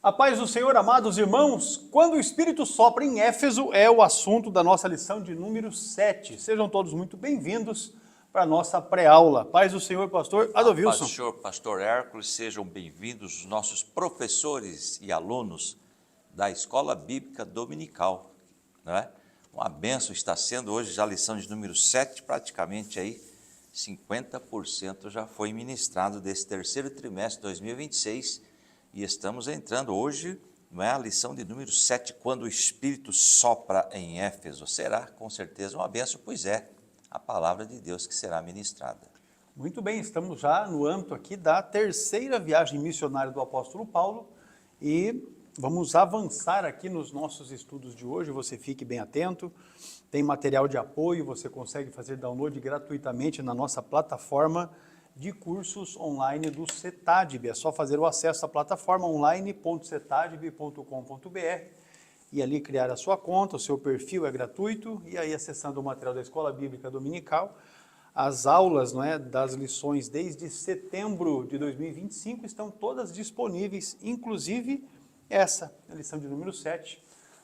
A paz do Senhor, amados irmãos, quando o Espírito sopra em Éfeso é o assunto da nossa lição de número 7. Sejam todos muito bem-vindos para a nossa pré-aula. Paz do Senhor, pastor Adilson. Pastor Hércules, sejam bem-vindos os nossos professores e alunos da Escola Bíblica Dominical. Não é? Uma bênção está sendo hoje já a lição de número 7, praticamente aí 50% já foi ministrado desse terceiro trimestre de 2026. E estamos entrando hoje, não é, a lição de número 7, quando o Espírito sopra em Éfeso. Será com certeza uma bênção, pois é a palavra de Deus que será ministrada. Muito bem, estamos já no âmbito aqui da terceira viagem missionária do apóstolo Paulo e vamos avançar aqui nos nossos estudos de hoje. Você fique bem atento, tem material de apoio, você consegue fazer download gratuitamente na nossa plataforma de cursos online do CETADB. É só fazer o acesso à plataforma online.cetadb.com.br e ali criar a sua conta, o seu perfil é gratuito, e aí acessando o material da Escola Bíblica Dominical, as aulas, não é, das lições desde setembro de 2025 estão todas disponíveis, inclusive essa, a lição de número 7,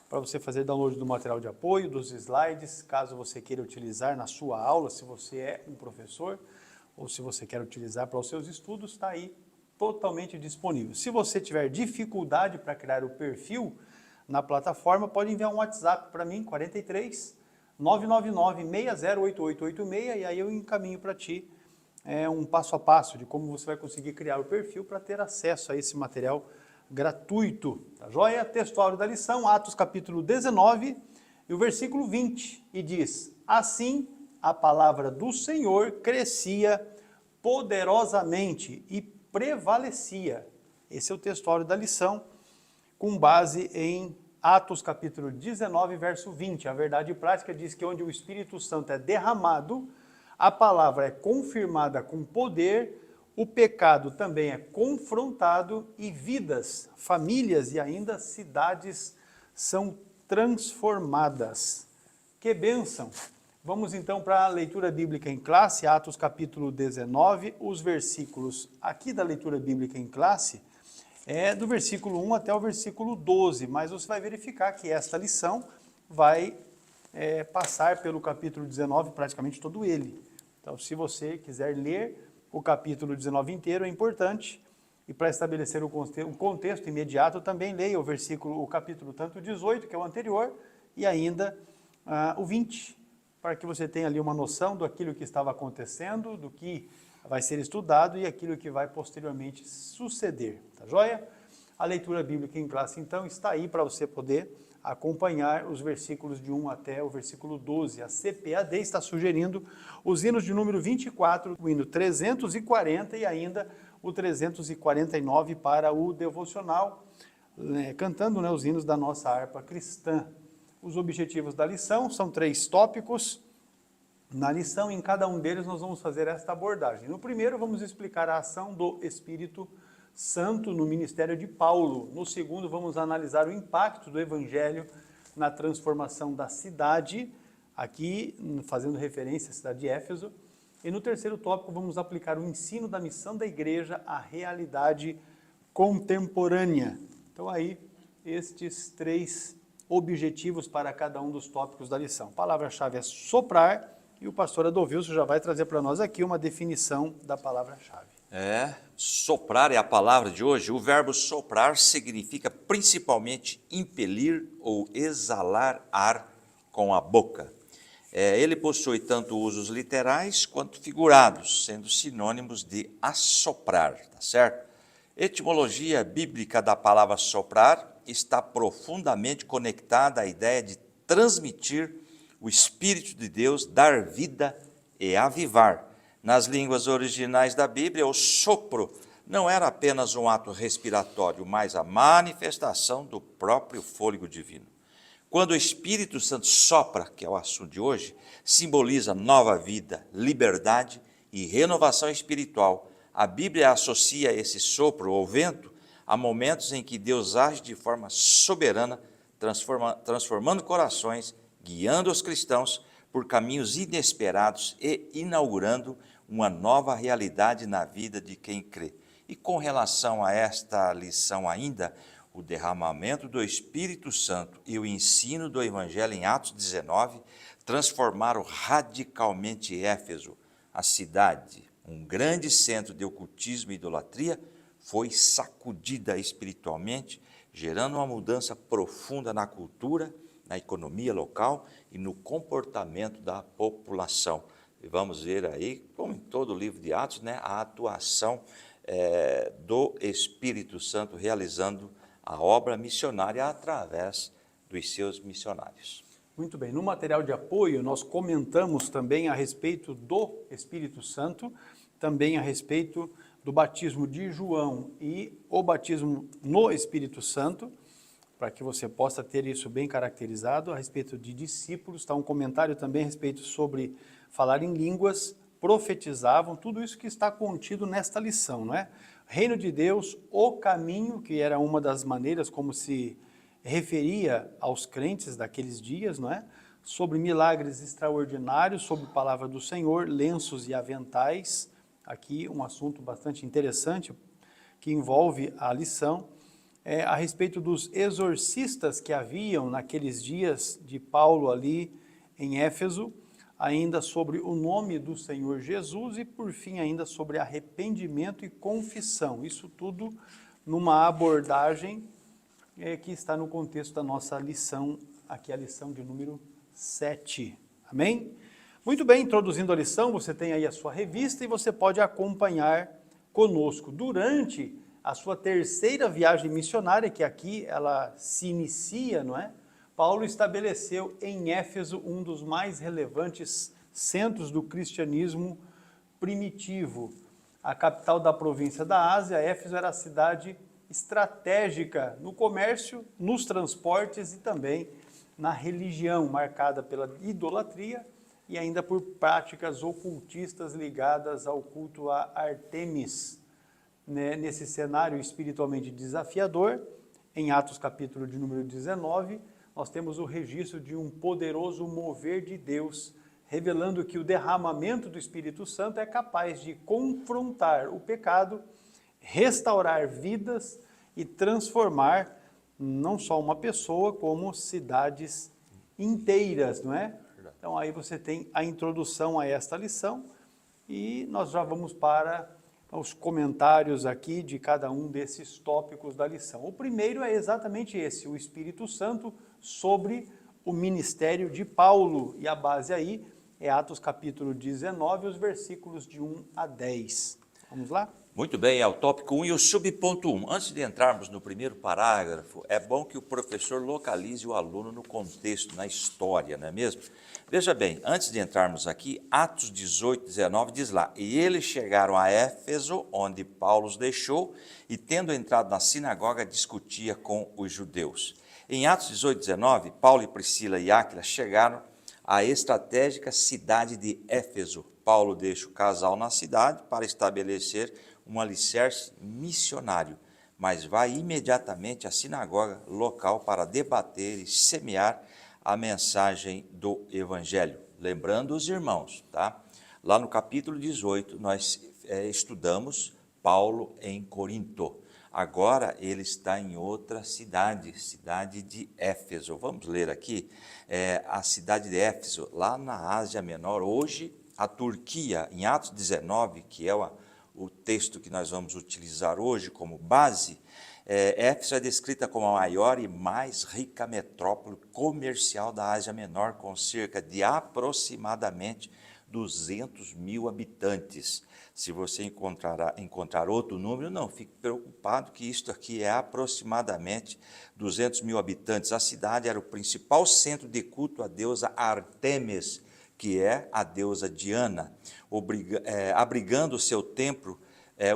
para você fazer download do material de apoio, dos slides, caso você queira utilizar na sua aula, se você é um professor, ou se você quer utilizar para os seus estudos, está aí totalmente disponível. Se você tiver dificuldade para criar o perfil na plataforma, pode enviar um WhatsApp para mim, 43 999 608886, e aí eu encaminho para ti um passo a passo de como você vai conseguir criar o perfil para ter acesso a esse material gratuito. Tá joia? Textual da lição, Atos capítulo 19 e o versículo 20, e diz: assim a palavra do Senhor crescia poderosamente e prevalecia. Esse é o textuário da lição, com base em Atos capítulo 19, verso 20. A verdade prática diz que onde o Espírito Santo é derramado, a palavra é confirmada com poder, o pecado também é confrontado e vidas, famílias e ainda cidades são transformadas. Que bênção! Vamos então para a leitura bíblica em classe, Atos capítulo 19, os versículos aqui da leitura bíblica em classe é do versículo 1 até o versículo 12, mas você vai verificar que esta lição vai passar pelo capítulo 19, praticamente todo ele. Então, se você quiser ler o capítulo 19 inteiro, é importante, e para estabelecer o contexto imediato, também leia o capítulo tanto 18, que é o anterior, e ainda o 20, para que você tenha ali uma noção daquilo que estava acontecendo, do que vai ser estudado e aquilo que vai posteriormente suceder, tá joia? A leitura bíblica em classe, então, está aí para você poder acompanhar os versículos de 1 até o versículo 12. A CPAD está sugerindo os hinos de número 24, o hino 340 e ainda o 349 para o devocional, cantando os hinos da nossa harpa cristã. Os objetivos da lição são 3 tópicos. Na lição, em cada um deles, nós vamos fazer esta abordagem. No primeiro, vamos explicar a ação do Espírito Santo no ministério de Paulo. No segundo, vamos analisar o impacto do Evangelho na transformação da cidade, aqui fazendo referência à cidade de Éfeso. E no terceiro tópico, vamos aplicar o ensino da missão da igreja à realidade contemporânea. Então, aí, estes 3 objetivos para cada um dos tópicos da lição. A palavra-chave é soprar, e o pastor Adilson já vai trazer para nós aqui uma definição da palavra-chave. Soprar é a palavra de hoje. O verbo soprar significa principalmente impelir ou exalar ar com a boca. Ele possui tanto usos literais quanto figurados, sendo sinônimos de assoprar, tá certo? Etimologia bíblica da palavra soprar está profundamente conectada à ideia de transmitir o Espírito de Deus, dar vida e avivar. Nas línguas originais da Bíblia, o sopro não era apenas um ato respiratório, mas a manifestação do próprio fôlego divino. Quando o Espírito Santo sopra, que é o assunto de hoje, simboliza nova vida, liberdade e renovação espiritual. A Bíblia associa esse sopro ou vento a momentos em que Deus age de forma soberana, transformando corações, guiando os cristãos por caminhos inesperados e inaugurando uma nova realidade na vida de quem crê. E com relação a esta lição ainda, O derramamento do Espírito Santo e o ensino do Evangelho em Atos 19 transformaram radicalmente Éfeso. A cidade, um grande centro de ocultismo e idolatria, foi sacudida espiritualmente, gerando uma mudança profunda na cultura, na economia local e no comportamento da população. E vamos ver aí, como em todo o livro de Atos, né, a atuação do Espírito Santo realizando a obra missionária através dos seus missionários. Muito bem, no material de apoio nós comentamos também a respeito do Espírito Santo, também a respeito do batismo de João e o batismo no Espírito Santo, para que você possa ter isso bem caracterizado. A respeito de discípulos, está um comentário também a respeito sobre falar em línguas, profetizavam, tudo isso que está contido nesta lição, não é? Reino de Deus, o caminho, que era uma das maneiras como se referia aos crentes daqueles dias, não é? Sobre milagres extraordinários, sobre a palavra do Senhor, lenços e aventais, aqui um assunto bastante interessante que envolve a lição, a respeito dos exorcistas que haviam naqueles dias de Paulo ali em Éfeso, ainda sobre o nome do Senhor Jesus e, por fim, ainda sobre arrependimento e confissão. Isso tudo numa abordagem que está no contexto da nossa lição, aqui a lição de número 7. Amém? Muito bem, introduzindo a lição, você tem aí a sua revista e você pode acompanhar conosco durante a sua terceira viagem missionária, que aqui ela se inicia, não é? Paulo estabeleceu em Éfeso um dos mais relevantes centros do cristianismo primitivo. A capital da província da Ásia, Éfeso era a cidade estratégica no comércio, nos transportes e também na religião, marcada pela idolatria e ainda por práticas ocultistas ligadas ao culto a Ártemis. Nesse cenário espiritualmente desafiador, em Atos capítulo de número 19, nós temos o registro de um poderoso mover de Deus, revelando que o derramamento do Espírito Santo é capaz de confrontar o pecado, restaurar vidas e transformar não só uma pessoa, como cidades inteiras, não é? Então aí você tem a introdução a esta lição e nós já vamos para os comentários aqui de cada um desses tópicos da lição. O primeiro é exatamente esse, o Espírito Santo sobre o ministério de Paulo, e a base aí é Atos capítulo 19, os versículos de 1 a 10. Vamos lá? Muito bem, é o tópico 1 e o subponto 1. Antes de entrarmos no primeiro parágrafo, é bom que o professor localize o aluno no contexto, na história, não é mesmo? Veja bem, antes de entrarmos aqui, Atos 18, 19 diz lá: e eles chegaram a Éfeso, onde Paulo os deixou, e tendo entrado na sinagoga, discutia com os judeus. Em Atos 18, 19, Paulo e Priscila e Áquila chegaram à estratégica cidade de Éfeso. Paulo deixa o casal na cidade para estabelecer um alicerce missionário, mas vai imediatamente à sinagoga local para debater e semear a mensagem do Evangelho. Lembrando os irmãos, tá? Lá no capítulo 18, nós estudamos Paulo em Corinto. Agora ele está em outra cidade, cidade de Éfeso. Vamos ler aqui a cidade de Éfeso, lá na Ásia Menor, hoje a Turquia, em Atos 19, que é o texto que nós vamos utilizar hoje como base. Éfeso é descrita como a maior e mais rica metrópole comercial da Ásia Menor, com cerca de aproximadamente 200 mil habitantes. Se você encontrar outro número, não fique preocupado, que isto aqui é aproximadamente 200 mil habitantes. A cidade era o principal centro de culto à deusa Ártemis, que é a deusa Diana, abrigando o seu templo,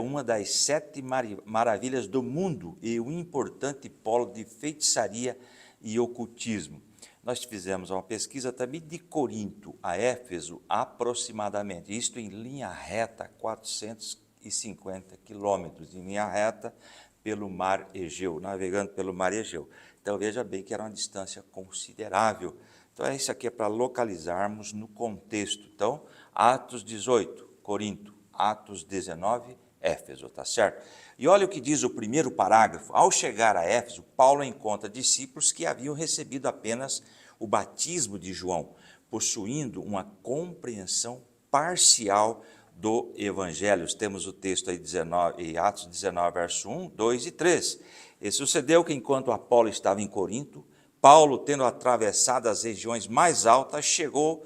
uma das 7 maravilhas do mundo e um importante polo de feitiçaria e ocultismo. Nós fizemos uma pesquisa também de Corinto a Éfeso, aproximadamente, isto em linha reta, 450 quilômetros, em linha reta pelo mar Egeu, navegando pelo mar Egeu. Então veja bem que era uma distância considerável. Então isso aqui é para localizarmos no contexto. Então, Atos 18, Corinto, Atos 19, Éfeso, tá certo? E olha o que diz o primeiro parágrafo. Ao chegar a Éfeso, Paulo encontra discípulos que haviam recebido apenas o batismo de João, possuindo uma compreensão parcial do Evangelho. Temos o texto aí em Atos 19, verso 1, 2 e 3. E sucedeu que enquanto Apolo estava em Corinto, Paulo, tendo atravessado as regiões mais altas, chegou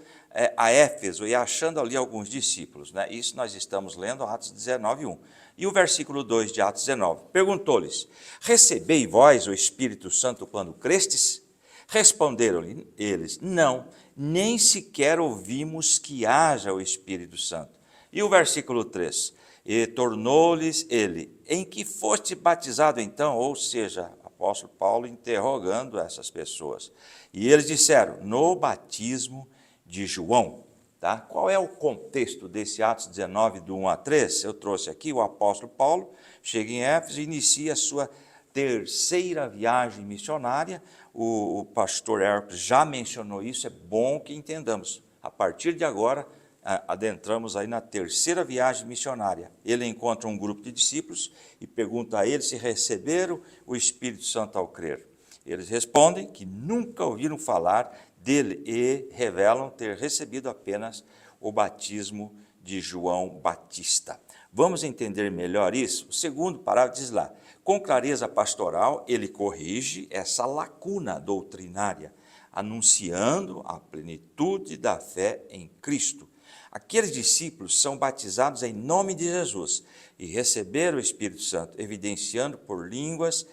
a Éfeso e achando ali alguns discípulos. Né? Isso nós estamos lendo Atos 19, 1. E o versículo 2 de Atos 19. Perguntou-lhes, recebei vós o Espírito Santo quando crestes? Responderam-lhe eles, não, nem sequer ouvimos que haja o Espírito Santo. E o versículo 3, e tornou-lhes ele, em que foste batizado então? Ou seja, apóstolo Paulo interrogando essas pessoas. E eles disseram, no batismo de João. Tá? Qual é o contexto desse Atos 19, do 1 a 3? Eu trouxe aqui, o apóstolo Paulo chega em Éfeso e inicia a sua terceira viagem missionária. O pastor Herpes já mencionou isso, é bom que entendamos. A partir de agora, adentramos aí na terceira viagem missionária. Ele encontra um grupo de discípulos e pergunta a eles se receberam o Espírito Santo ao crer. Eles respondem que nunca ouviram falar dele e revelam ter recebido apenas o batismo de João Batista. Vamos entender melhor isso? O segundo parágrafo diz lá, com clareza pastoral, ele corrige essa lacuna doutrinária, anunciando a plenitude da fé em Cristo. Aqueles discípulos são batizados em nome de Jesus e receberam o Espírito Santo, evidenciado por línguas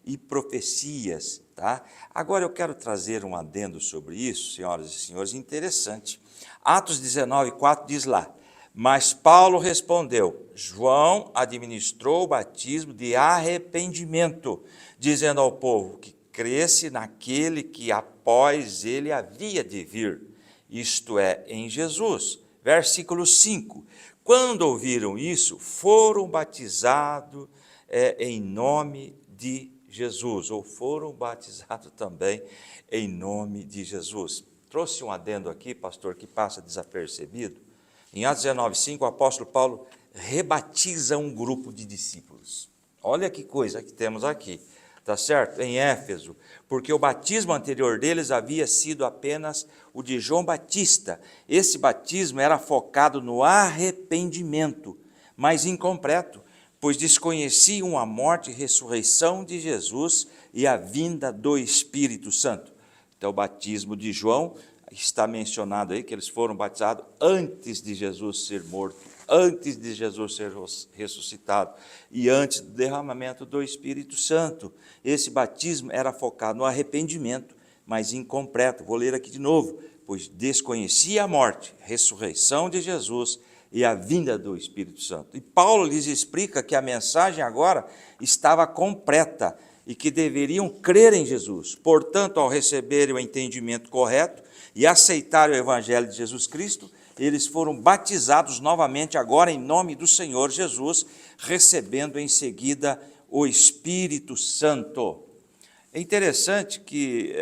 e profecias. Tá? Agora eu quero trazer um adendo sobre isso, senhoras e senhores, interessante. Atos 19, 4 diz lá, mas Paulo respondeu, João administrou o batismo de arrependimento, dizendo ao povo que cresce naquele que após ele havia de vir, isto é, em Jesus. Versículo 5, quando ouviram isso, foram batizados em nome de Jesus, ou foram batizados também em nome de Jesus. Trouxe um adendo aqui, pastor, que passa desapercebido. Em Atos 19, 5, o apóstolo Paulo rebatiza um grupo de discípulos. Olha que coisa que temos aqui, tá certo? Em Éfeso, porque o batismo anterior deles havia sido apenas o de João Batista. Esse batismo era focado no arrependimento, mas incompleto, pois desconheciam a morte e ressurreição de Jesus e a vinda do Espírito Santo. Então, o batismo de João está mencionado aí, que eles foram batizados antes de Jesus ser morto, antes de Jesus ser ressuscitado e antes do derramamento do Espírito Santo. Esse batismo era focado no arrependimento, mas incompleto. Vou ler aqui de novo. Pois desconhecia a morte, ressurreição de Jesus e a vinda do Espírito Santo. E Paulo lhes explica que a mensagem agora estava completa e que deveriam crer em Jesus. Portanto, ao receberem o entendimento correto e aceitarem o Evangelho de Jesus Cristo, eles foram batizados novamente agora em nome do Senhor Jesus, recebendo em seguida o Espírito Santo. É interessante que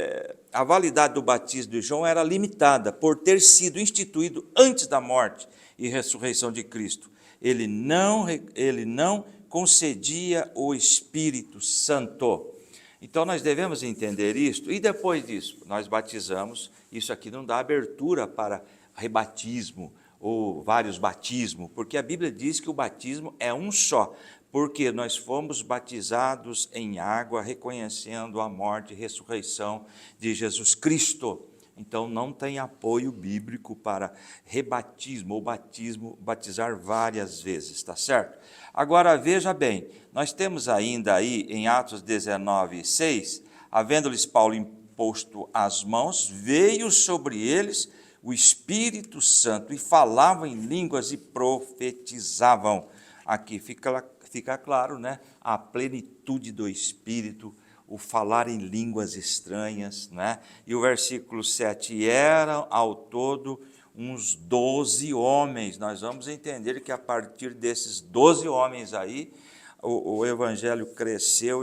a validade do batismo de João era limitada por ter sido instituído antes da morte e ressurreição de Cristo. Ele não concedia o Espírito Santo. Então nós devemos entender isto, e depois disso, nós batizamos. Isso aqui não dá abertura para rebatismo ou vários batismos, porque a Bíblia diz que o batismo é um só, porque nós fomos batizados em água, reconhecendo a morte e ressurreição de Jesus Cristo. Então, não tem apoio bíblico para rebatismo ou batismo, batizar várias vezes, está certo? Agora, veja bem, nós temos ainda aí, em Atos 19, 6, havendo-lhes Paulo imposto as mãos, veio sobre eles o Espírito Santo e falavam em línguas e profetizavam. Aqui fica claro, né? A plenitude do Espírito, o falar em línguas estranhas, né? E o versículo 7, eram ao todo uns 12 homens. Nós vamos entender que a partir desses 12 homens aí, o evangelho cresceu,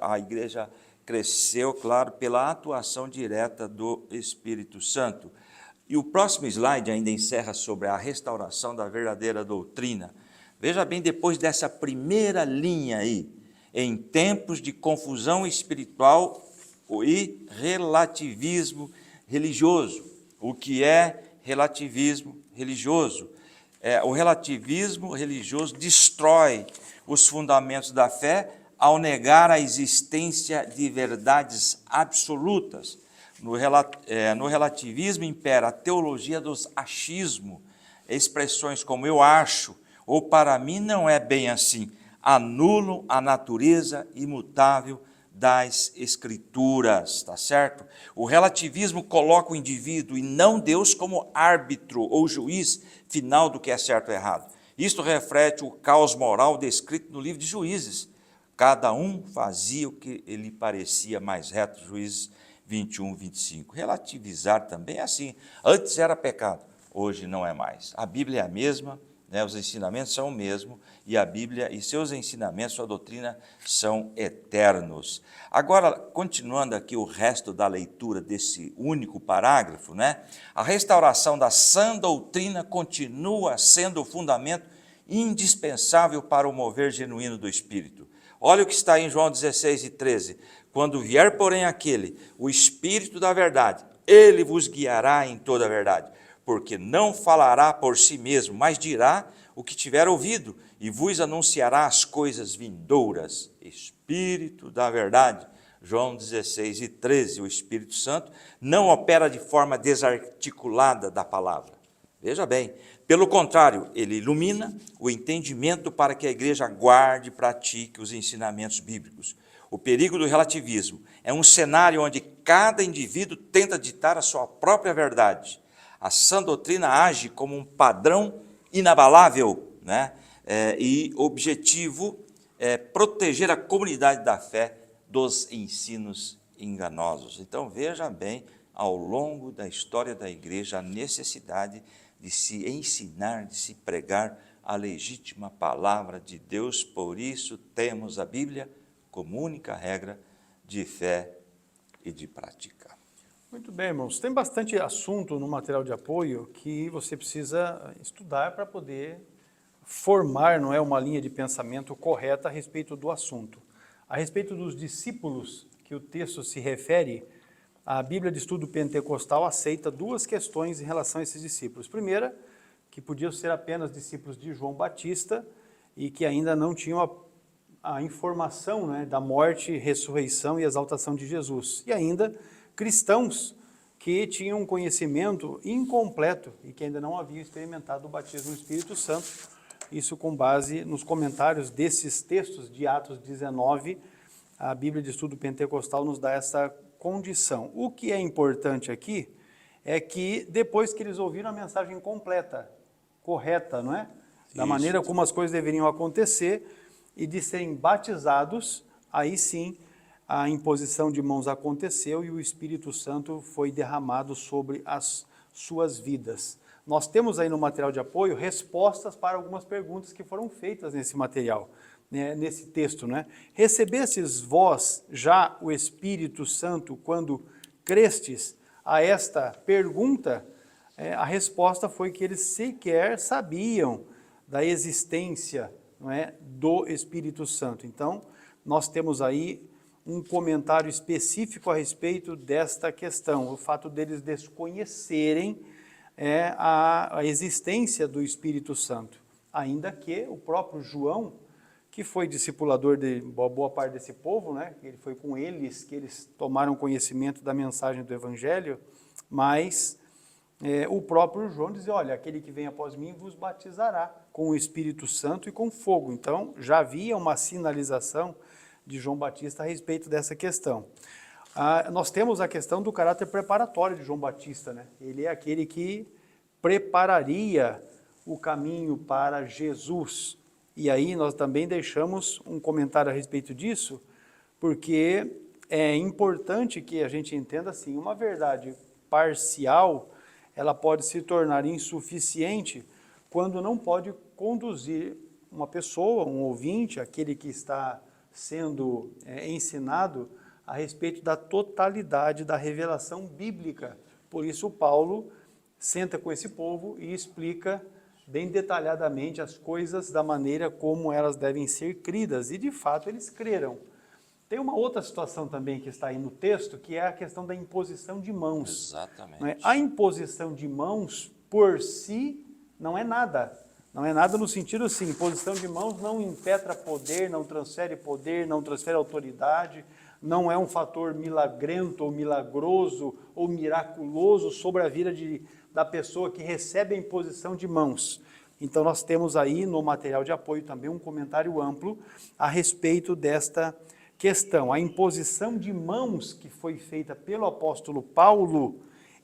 a igreja cresceu, claro, pela atuação direta do Espírito Santo. E o próximo slide ainda encerra sobre a restauração da verdadeira doutrina. Veja bem, depois dessa primeira linha aí, em tempos de confusão espiritual e relativismo religioso. O que é relativismo religioso? O relativismo religioso destrói os fundamentos da fé ao negar a existência de verdades absolutas. No relativismo impera a teologia dos achismos, expressões como eu acho, ou para mim não é bem assim, anulam a natureza imutável das Escrituras, tá certo? O relativismo coloca o indivíduo e não Deus como árbitro ou juiz final do que é certo ou errado. Isto reflete o caos moral descrito no livro de Juízes. Cada um fazia o que lhe parecia mais reto, Juízes 21, 25. Relativizar também é assim. Antes era pecado, hoje não é mais. A Bíblia é a mesma, né? Os ensinamentos são o mesmo, e a Bíblia e seus ensinamentos, sua doutrina, são eternos. Agora, continuando aqui o resto da leitura desse único parágrafo, né? A restauração da sã doutrina continua sendo o fundamento indispensável para o mover genuíno do Espírito. Olha o que está em João 16 e 13. Quando vier, porém, aquele, o Espírito da verdade, ele vos guiará em toda a verdade, porque não falará por si mesmo, mas dirá o que tiver ouvido, e vos anunciará as coisas vindouras. Espírito da verdade. João 16 e 13, o Espírito Santo não opera de forma desarticulada da palavra. Veja bem, pelo contrário, ele ilumina o entendimento para que a igreja guarde e pratique os ensinamentos bíblicos. O perigo do relativismo é um cenário onde cada indivíduo tenta ditar a sua própria verdade. A sã doutrina age como um padrão inabalável, né? E objetivo é proteger a comunidade da fé dos ensinos enganosos. Então, veja bem, ao longo da história da igreja, a necessidade de se ensinar, de se pregar a legítima palavra de Deus. Por isso temos a Bíblia como única regra de fé e de prática. Muito bem, irmãos. Tem bastante assunto no material de apoio que você precisa estudar para poder formar, não é, uma linha de pensamento correta a respeito do assunto. A respeito dos discípulos que o texto se refere, a Bíblia de Estudo Pentecostal aceita duas questões em relação a esses discípulos. Primeira, que podiam ser apenas discípulos de João Batista e que ainda não tinham a informação, né, da morte, ressurreição e exaltação de Jesus. E ainda cristãos que tinham um conhecimento incompleto e que ainda não haviam experimentado o batismo no Espírito Santo. Isso com base nos comentários desses textos de Atos 19, a Bíblia de Estudo Pentecostal nos dá essa condição. O que é importante aqui é que depois que eles ouviram a mensagem completa, correta, não é? Da maneira como as coisas deveriam acontecer e de serem batizados, aí sim a imposição de mãos aconteceu e o Espírito Santo foi derramado sobre as suas vidas. Nós temos aí no material de apoio respostas para algumas perguntas que foram feitas nesse material, né, nesse texto, né? Recebestes vós já o Espírito Santo quando crestes? A esta pergunta, a resposta foi que eles sequer sabiam da existência, não é, do Espírito Santo. Então, nós temos aí um comentário específico a respeito desta questão, o fato deles desconhecerem a existência do Espírito Santo, ainda que o próprio João, que foi discipulador de boa parte desse povo, né? Ele foi com eles que eles tomaram conhecimento da mensagem do Evangelho, mas o próprio João dizia, olha, aquele que vem após mim vos batizará com o Espírito Santo e com fogo. Então, já havia uma sinalização de João Batista a respeito dessa questão. Nós temos a questão do caráter preparatório de João Batista, né? Ele é aquele que prepararia o caminho para Jesus. E aí nós também deixamos um comentário a respeito disso, porque é importante que a gente entenda assim, uma verdade parcial, ela pode se tornar insuficiente quando não pode conduzir uma pessoa, um ouvinte, aquele que está sendo ensinado a respeito da totalidade da revelação bíblica. Por isso Paulo senta com esse povo e explica bem detalhadamente as coisas da maneira como elas devem ser cridas, e de fato eles creram. Tem uma outra situação também que está aí no texto, que é a questão da imposição de mãos. Exatamente. Não é? A imposição de mãos, por si, não é nada. Não é nada no sentido assim, imposição de mãos não impetra poder, não transfere autoridade, não é um fator milagrento ou milagroso ou miraculoso sobre a vida da pessoa que recebe a imposição de mãos. Então nós temos aí no material de apoio também um comentário amplo a respeito desta questão. A imposição de mãos que foi feita pelo apóstolo Paulo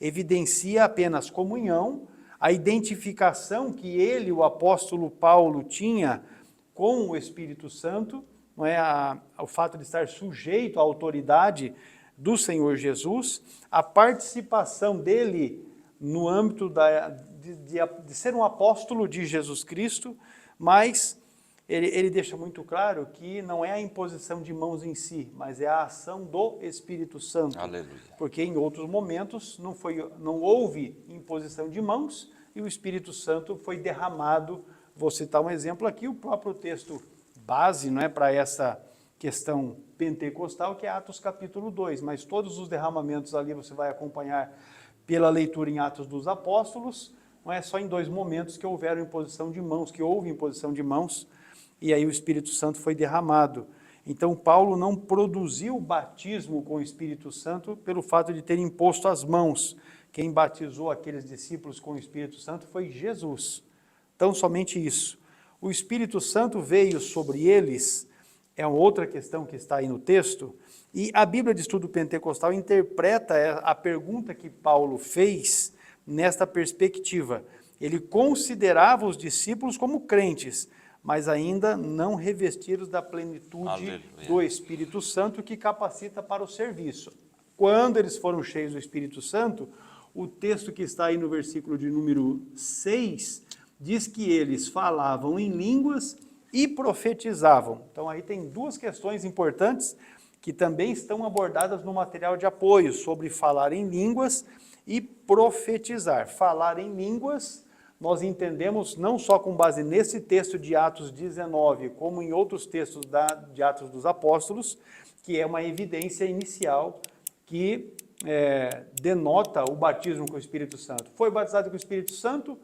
evidencia apenas comunhão, a identificação que ele, o apóstolo Paulo, tinha com o Espírito Santo, não é? O fato de estar sujeito à autoridade do Senhor Jesus, a participação dele no âmbito de ser um apóstolo de Jesus Cristo, mas ele deixa muito claro que não é a imposição de mãos em si, mas é a ação do Espírito Santo. Aleluia. Porque em outros momentos não houve imposição de mãos e o Espírito Santo foi derramado. Vou citar um exemplo aqui, o próprio texto base, não é, para essa questão pentecostal, que é Atos capítulo 2, mas todos os derramamentos ali você vai acompanhar pela leitura em Atos dos Apóstolos, não é só em 2 momentos que houve imposição de mãos, e aí o Espírito Santo foi derramado. Então Paulo não produziu o batismo com o Espírito Santo pelo fato de ter imposto as mãos. Quem batizou aqueles discípulos com o Espírito Santo foi Jesus. Então somente isso. O Espírito Santo veio sobre eles, é outra questão que está aí no texto, e a Bíblia de Estudo Pentecostal interpreta a pergunta que Paulo fez nesta perspectiva. Ele considerava os discípulos como crentes, mas ainda não revestidos da plenitude Aleluia. do Espírito Santo que capacita para o serviço. Quando eles foram cheios do Espírito Santo, o texto que está aí no versículo de número 6, diz que eles falavam em línguas e profetizavam. Então aí tem 2 questões importantes que também estão abordadas no material de apoio, sobre falar em línguas e profetizar. Falar em línguas, nós entendemos não só com base nesse texto de Atos 19, como em outros textos de Atos dos Apóstolos, que é uma evidência inicial que denota o batismo com o Espírito Santo. Foi batizado com o Espírito Santo,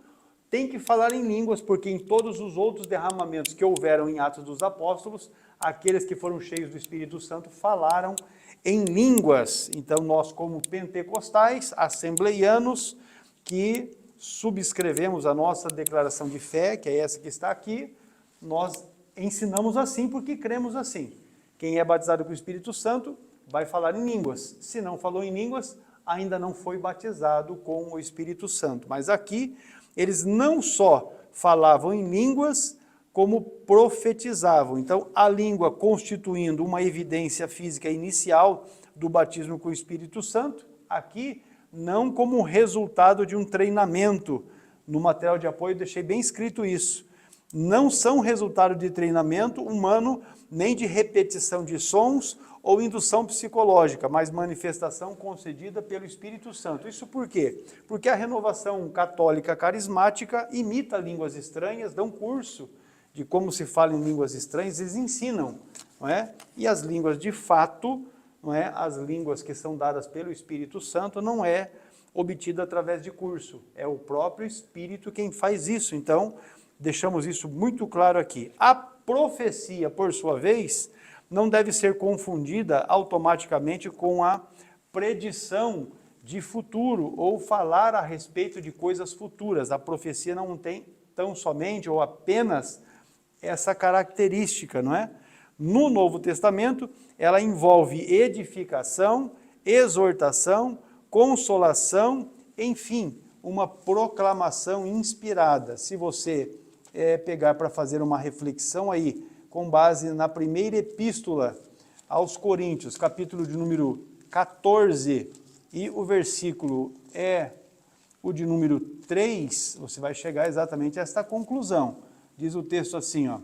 tem que falar em línguas, porque em todos os outros derramamentos que houveram em Atos dos Apóstolos, aqueles que foram cheios do Espírito Santo falaram em línguas. Então nós, como pentecostais, assembleianos, que subscrevemos a nossa declaração de fé, que é essa que está aqui, nós ensinamos assim porque cremos assim. Quem é batizado com o Espírito Santo vai falar em línguas. Se não falou em línguas, ainda não foi batizado com o Espírito Santo. Mas aqui, eles não só falavam em línguas, como profetizavam. Então, a língua constituindo uma evidência física inicial do batismo com o Espírito Santo, aqui, não como resultado de um treinamento. No material de apoio deixei bem escrito isso. Não são resultado de treinamento humano, nem de repetição de sons ou indução psicológica, mas manifestação concedida pelo Espírito Santo. Isso por quê? Porque a renovação católica carismática imita línguas estranhas, dão curso de como se fala em línguas estranhas, eles ensinam, não é? E as línguas de fato, não é? As línguas que são dadas pelo Espírito Santo não é obtida através de curso, é o próprio Espírito quem faz isso. Então, deixamos isso muito claro aqui. A profecia, por sua vez, não deve ser confundida automaticamente com a predição de futuro ou falar a respeito de coisas futuras. A profecia não tem tão somente ou apenas essa característica, não é? No Novo Testamento, ela envolve edificação, exortação, consolação, enfim, uma proclamação inspirada. Se você pegar para fazer uma reflexão aí, com base na primeira epístola aos Coríntios, capítulo de número 14, e o versículo é o de número 3, você vai chegar exatamente a esta conclusão. Diz o texto assim, ó,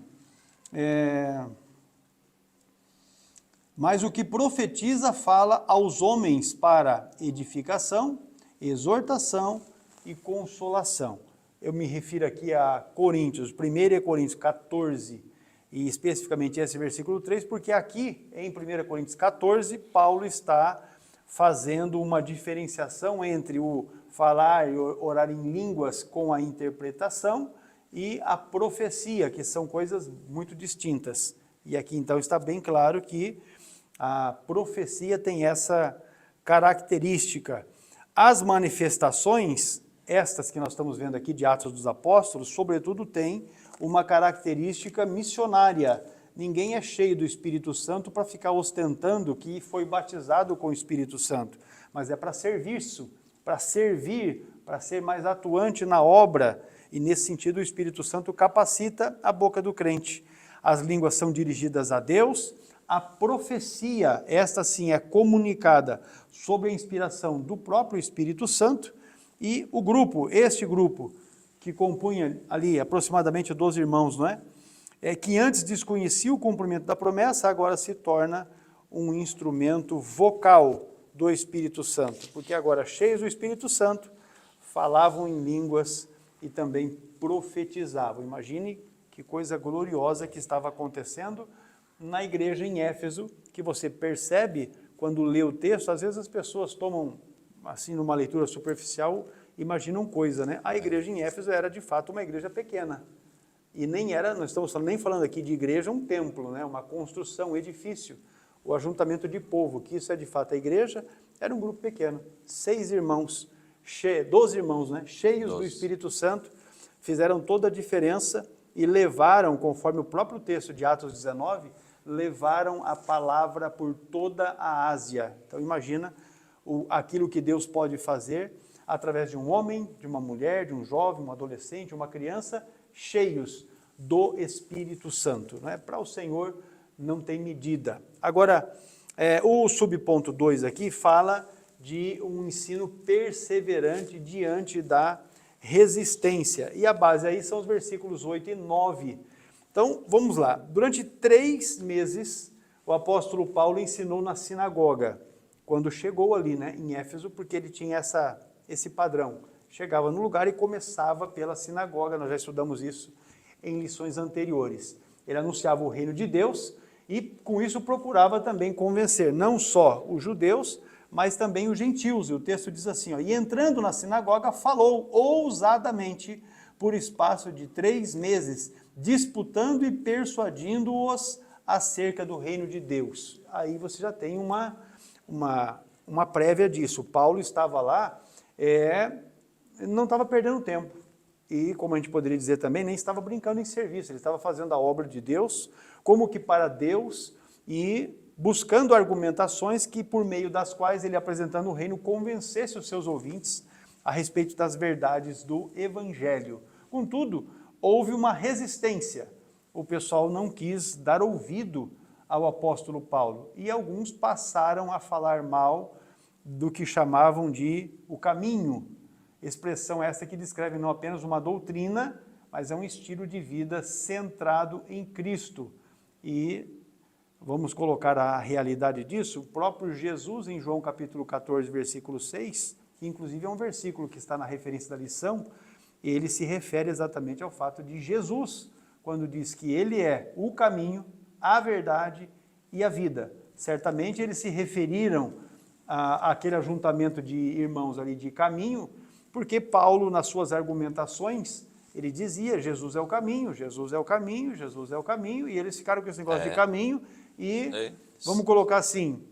mas o que profetiza fala aos homens para edificação, exortação e consolação. Eu me refiro aqui a Coríntios, 1 Coríntios 14, e especificamente esse versículo 3, porque aqui em 1 Coríntios 14, Paulo está fazendo uma diferenciação entre o falar e orar em línguas com a interpretação e a profecia, que são coisas muito distintas. E aqui então está bem claro que a profecia tem essa característica. As manifestações, estas que nós estamos vendo aqui de Atos dos Apóstolos, sobretudo têm uma característica missionária. Ninguém é cheio do Espírito Santo para ficar ostentando que foi batizado com o Espírito Santo, mas é para serviço, para servir, para ser mais atuante na obra, e nesse sentido o Espírito Santo capacita a boca do crente. As línguas são dirigidas a Deus, a profecia, esta sim é comunicada sob a inspiração do próprio Espírito Santo, e o grupo, este grupo, que compunha ali aproximadamente 12 irmãos, não é? Que antes desconhecia o cumprimento da promessa, agora se torna um instrumento vocal do Espírito Santo, porque agora, cheios do Espírito Santo, falavam em línguas e também profetizavam. Imagine que coisa gloriosa que estava acontecendo na igreja em Éfeso, que você percebe quando lê o texto. Às vezes as pessoas tomam, assim, numa leitura superficial, imaginam coisa, né? A igreja em Éfeso era de fato uma igreja pequena. E nem era, não estamos nem falando aqui de igreja, um templo, né? Uma construção, um edifício, o ajuntamento de povo, que isso é de fato a igreja, era um grupo pequeno, 6 irmãos, 12 irmãos, né? Cheios do Espírito Santo, fizeram toda a diferença e levaram, conforme o próprio texto de Atos 19, levaram a palavra por toda a Ásia. Então imagina aquilo que Deus pode fazer através de um homem, de uma mulher, de um jovem, um adolescente, uma criança, cheios do Espírito Santo. Não é? Para o Senhor não tem medida. Agora, o subponto 2 aqui fala de um ensino perseverante diante da resistência. E a base aí são os versículos 8 e 9. Então, vamos lá. Durante 3 meses, o apóstolo Paulo ensinou na sinagoga, quando chegou ali, né, em Éfeso, porque ele tinha esse padrão. Chegava no lugar e começava pela sinagoga, nós já estudamos isso em lições anteriores. Ele anunciava o reino de Deus e, com isso, procurava também convencer não só os judeus, mas também os gentios. E o texto diz assim, e entrando na sinagoga, falou ousadamente por espaço de 3 meses, disputando e persuadindo-os acerca do reino de Deus. Aí você já tem uma prévia disso. Paulo estava lá, não estava perdendo tempo. E, como a gente poderia dizer também, nem estava brincando em serviço. Ele estava fazendo a obra de Deus, como que para Deus, e buscando argumentações que, por meio das quais ele, apresentando o reino, convencesse os seus ouvintes a respeito das verdades do Evangelho. Contudo, houve uma resistência. O pessoal não quis dar ouvido ao apóstolo Paulo. E alguns passaram a falar mal do que chamavam de o caminho. Expressão essa que descreve não apenas uma doutrina, mas é um estilo de vida centrado em Cristo. E vamos colocar a realidade disso. O próprio Jesus, em João capítulo 14, versículo 6, que inclusive é um versículo que está na referência da lição, ele se refere exatamente ao fato de Jesus, quando diz que ele é o caminho, a verdade e a vida. Certamente eles se referiram àquele ajuntamento de irmãos ali de caminho, porque Paulo, nas suas argumentações, ele dizia, Jesus é o caminho, Jesus é o caminho, Jesus é o caminho, e eles ficaram com esse negócio de caminho, e vamos colocar assim,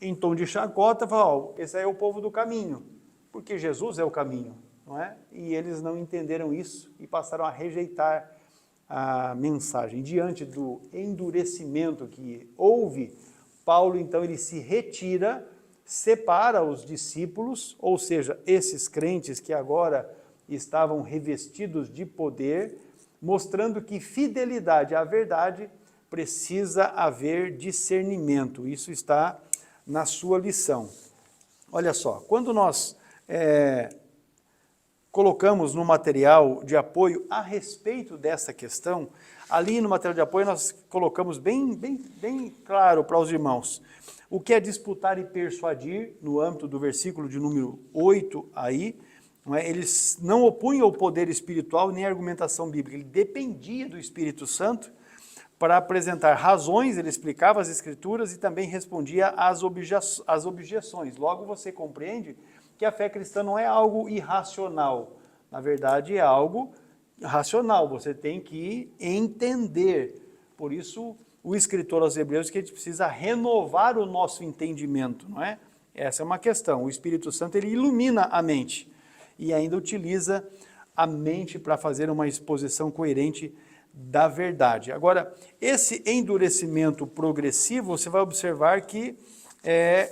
em tom de chacota, falar, esse aí é o povo do caminho, porque Jesus é o caminho, não é? E eles não entenderam isso e passaram a rejeitar a mensagem. Diante do endurecimento que houve, Paulo, então, ele se retira, separa os discípulos, ou seja, esses crentes que agora estavam revestidos de poder, mostrando que fidelidade à verdade precisa haver discernimento. Isso está na sua lição. Olha só, quando nós colocamos no material de apoio a respeito dessa questão, ali no material de apoio nós colocamos bem claro para os irmãos o que é disputar e persuadir, no âmbito do versículo de número 8 aí, não é? Ele não opunha o poder espiritual nem a argumentação bíblica, ele dependia do Espírito Santo para apresentar razões, ele explicava as Escrituras e também respondia às objeções. Logo você compreende que a fé cristã não é algo irracional, na verdade é algo racional, você tem que entender. Por isso o escritor aos Hebreus que a gente precisa renovar o nosso entendimento, não é? Essa é uma questão. O Espírito Santo ele ilumina a mente e ainda utiliza a mente para fazer uma exposição coerente da verdade. Agora, esse endurecimento progressivo, você vai observar que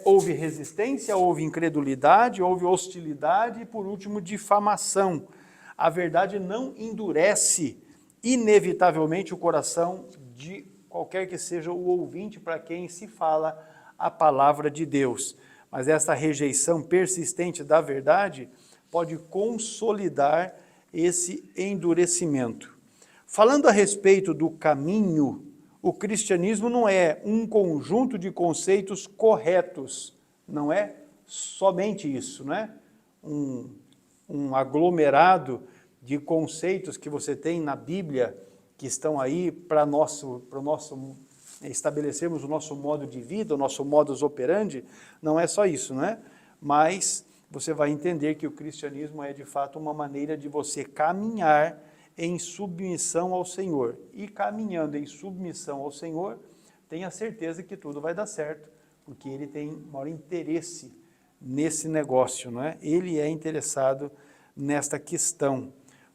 houve resistência, houve incredulidade, houve hostilidade e, por último, difamação. A verdade não endurece inevitavelmente o coração de qualquer que seja o ouvinte para quem se fala a palavra de Deus. Mas essa rejeição persistente da verdade pode consolidar esse endurecimento. Falando a respeito do caminho, o cristianismo não é um conjunto de conceitos corretos, não é somente isso, não é? Um aglomerado de conceitos que você tem na Bíblia, que estão aí para estabelecermos o nosso modo de vida, o nosso modus operandi, não é só isso, não é? Mas você vai entender que o cristianismo é de fato uma maneira de você caminhar em submissão ao Senhor. E caminhando em submissão ao Senhor, tenha certeza que tudo vai dar certo, porque Ele tem maior interesse nesse negócio, não é? Ele é interessado nesta questão.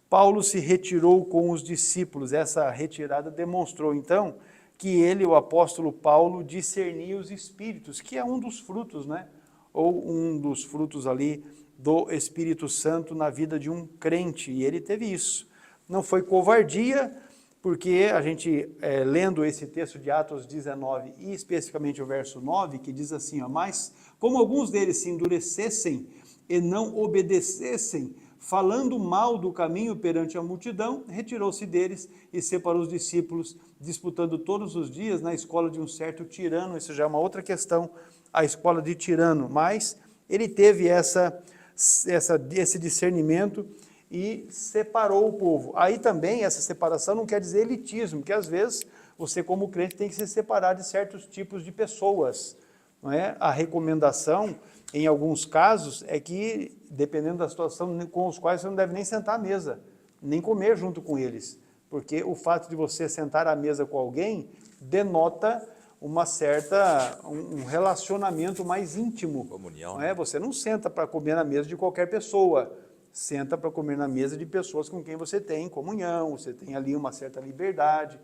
Paulo se retirou com os discípulos. Essa retirada demonstrou, então, que ele, o apóstolo Paulo, discernia os espíritos, que é um dos frutos, né? Ou um dos frutos ali do Espírito Santo na vida de um crente, e ele teve isso. Não foi covardia, porque a gente, lendo esse texto de Atos 19, e especificamente o verso 9, que diz assim, ó, mas como alguns deles se endurecessem e não obedecessem, falando mal do caminho perante a multidão, retirou-se deles e separou os discípulos, disputando todos os dias na escola de um certo tirano. Isso já é uma outra questão, a escola de tirano, mas ele teve esse discernimento e separou o povo. Aí também essa separação não quer dizer elitismo, porque às vezes você como crente tem que se separar de certos tipos de pessoas, não é? A recomendação, em alguns casos, é que, dependendo da situação com os quais você não deve nem sentar à mesa, nem comer junto com eles, porque o fato de você sentar à mesa com alguém denota um relacionamento mais íntimo. Comunhão. Não é? Você não senta para comer na mesa de qualquer pessoa, senta para comer na mesa de pessoas com quem você tem comunhão, você tem ali uma certa liberdade.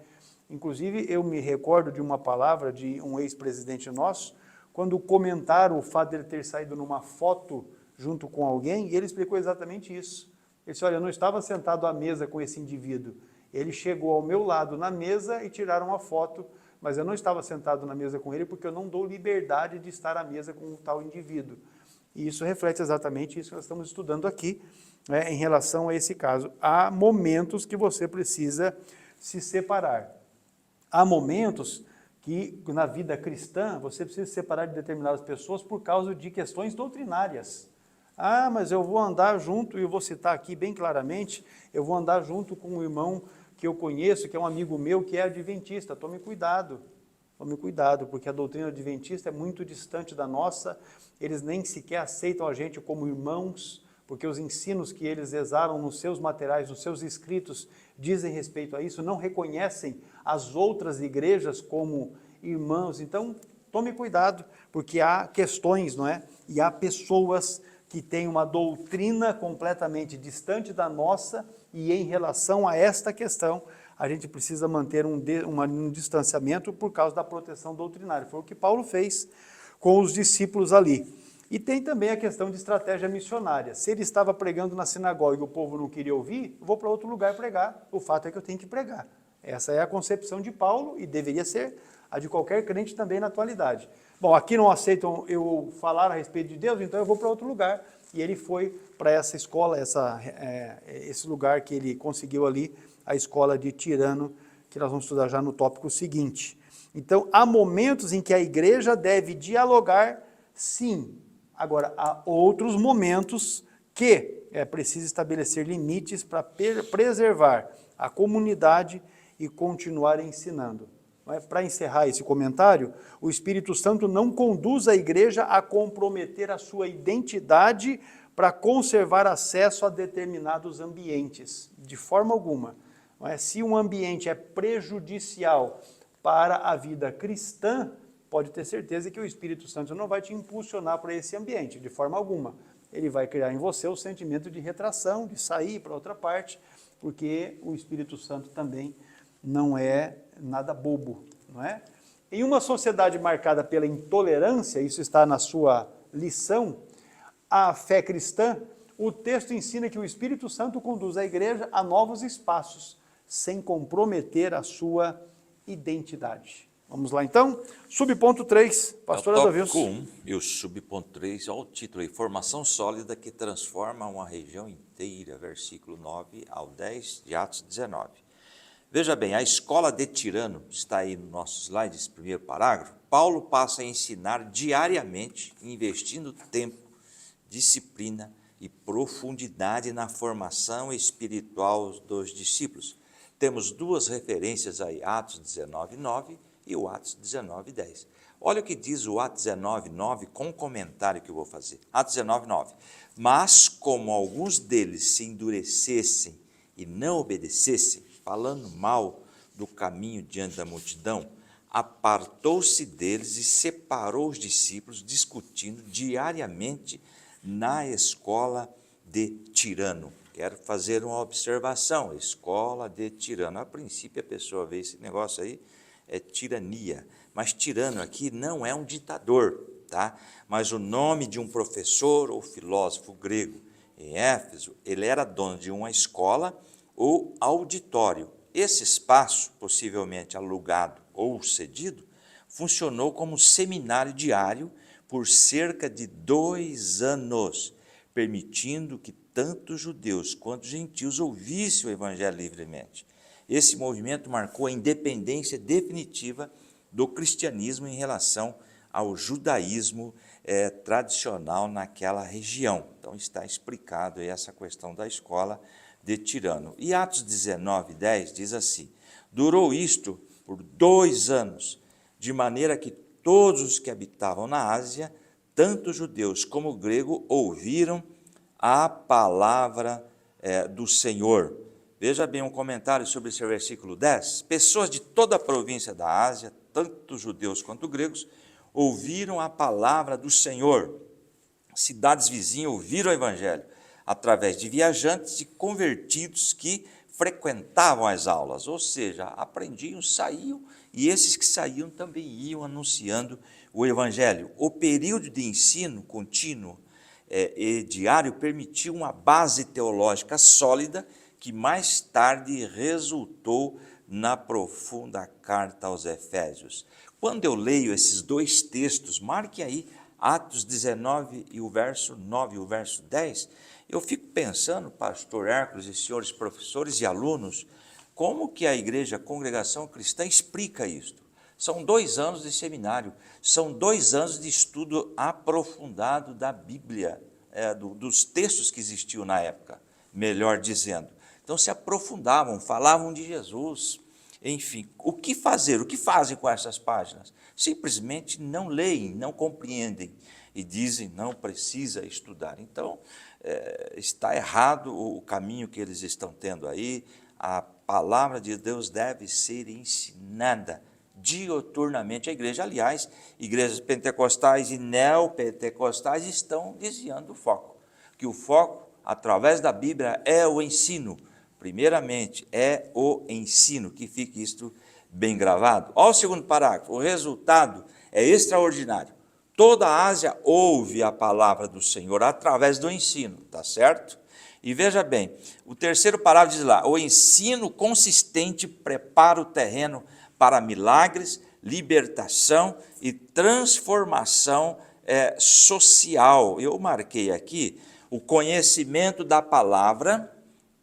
Inclusive, eu me recordo de uma palavra de um ex-presidente nosso, quando comentaram o fato de ele ter saído numa foto junto com alguém, e ele explicou exatamente isso. Ele disse, olha, eu não estava sentado à mesa com esse indivíduo, ele chegou ao meu lado na mesa e tiraram uma foto, mas eu não estava sentado na mesa com ele porque eu não dou liberdade de estar à mesa com um tal indivíduo. E isso reflete exatamente isso que nós estamos estudando aqui, né, em relação a esse caso. Há momentos que você precisa se separar. Há momentos que, na vida cristã, você precisa se separar de determinadas pessoas por causa de questões doutrinárias. Ah, mas eu vou andar junto, e eu vou citar aqui bem claramente, eu vou andar junto com um irmão que eu conheço, que é um amigo meu, que é adventista. Tome cuidado, porque a doutrina adventista é muito distante da nossa, eles nem sequer aceitam a gente como irmãos, porque os ensinos que eles exalam nos seus materiais, nos seus escritos, dizem respeito a isso, não reconhecem as outras igrejas como irmãos. Então, tome cuidado, porque há questões, não é? E há pessoas que têm uma doutrina completamente distante da nossa, e em relação a esta questão, a gente precisa manter um distanciamento por causa da proteção doutrinária. Foi o que Paulo fez com os discípulos ali. E tem também a questão de estratégia missionária. Se ele estava pregando na sinagoga e o povo não queria ouvir, eu vou para outro lugar pregar. O fato é que eu tenho que pregar. Essa é a concepção de Paulo e deveria ser a de qualquer crente também na atualidade. Bom, aqui não aceitam eu falar a respeito de Deus, então eu vou para outro lugar. E ele foi para essa escola, esse lugar que ele conseguiu ali, a escola de Tirano, que nós vamos estudar já no tópico seguinte. Então, há momentos em que a igreja deve dialogar, sim. Agora, há outros momentos que é preciso estabelecer limites para preservar a comunidade e continuar ensinando. Para encerrar esse comentário, o Espírito Santo não conduz a igreja a comprometer a sua identidade para conservar acesso a determinados ambientes, de forma alguma. Se um ambiente é prejudicial para a vida cristã, pode ter certeza que o Espírito Santo não vai te impulsionar para esse ambiente, de forma alguma. Ele vai criar em você o sentimento de retração, de sair para outra parte, porque o Espírito Santo também não é nada bobo, não é? Em uma sociedade marcada pela intolerância, isso está na sua lição, a fé cristã, o texto ensina que o Espírito Santo conduz a igreja a novos espaços, sem comprometer a sua identidade. Vamos lá então? Subponto 3, pastor Adalvilson. Tópico 1 e o subponto 3, olha o título aí, formação sólida que transforma uma região inteira, versículo 9 ao 10 de Atos 19. Veja bem, a escola de Tirano, está aí no nosso slide, esse primeiro parágrafo. Paulo passa a ensinar diariamente, investindo tempo, disciplina e profundidade na formação espiritual dos discípulos. Temos duas referências aí, Atos 19, 9 e o Atos 19, 10. Olha o que diz o Atos 19, 9, com um comentário que eu vou fazer. Atos 19, 9. Mas como alguns deles se endurecessem e não obedecessem, falando mal do caminho diante da multidão, apartou-se deles e separou os discípulos, discutindo diariamente na escola de Tirano. Quero fazer uma observação, escola de Tirano. A princípio a pessoa vê esse negócio aí, é tirania, mas Tirano aqui não é um ditador, tá? Mas o nome de um professor ou filósofo grego em Éfeso, ele era dono de uma escola ou auditório. Esse espaço, possivelmente alugado ou cedido, funcionou como seminário diário por cerca de 2 anos, permitindo que tanto judeus quanto gentios ouvissem o evangelho livremente. Esse movimento marcou a independência definitiva do cristianismo em relação ao judaísmo tradicional naquela região. Então está explicado aí essa questão da escola de Tirano. E Atos 19, 10 diz assim: durou isto por 2 anos, de maneira que todos os que habitavam na Ásia, tanto judeus como grego, ouviram a palavra do Senhor. Veja bem um comentário sobre esse versículo 10. Pessoas de toda a província da Ásia, tanto judeus quanto gregos, ouviram a palavra do Senhor. Cidades vizinhas ouviram o evangelho através de viajantes e convertidos que frequentavam as aulas, ou seja, aprendiam, saíam, e esses que saíam também iam anunciando o evangelho. O período de ensino contínuo e diário permitiu uma base teológica sólida que mais tarde resultou na profunda carta aos Efésios. Quando eu leio esses 2 textos, marque aí Atos 19 e o verso 9 e o verso 10, eu fico pensando, pastor Hércules e senhores professores e alunos, como que a igreja, a congregação cristã explica isto? São 2 anos de seminário, são 2 anos de estudo aprofundado da Bíblia, dos textos que existiam na época, melhor dizendo. Então se aprofundavam, falavam de Jesus, enfim. O que fazer? O que fazem com essas páginas? Simplesmente não leem, não compreendem e dizem não precisa estudar. Então está errado o caminho que eles estão tendo aí. A palavra de Deus deve ser ensinada dioturnamente à igreja. Aliás, igrejas pentecostais e neopentecostais estão desviando o foco, que o foco, através da Bíblia, é o ensino. Primeiramente, é o ensino, que fique isto bem gravado. Olha o segundo parágrafo, o resultado é extraordinário. Toda a Ásia ouve a palavra do Senhor através do ensino, tá certo? E veja bem, o terceiro parágrafo diz lá: o ensino consistente prepara o terreno para milagres, libertação e transformação social. Eu marquei aqui o conhecimento da palavra,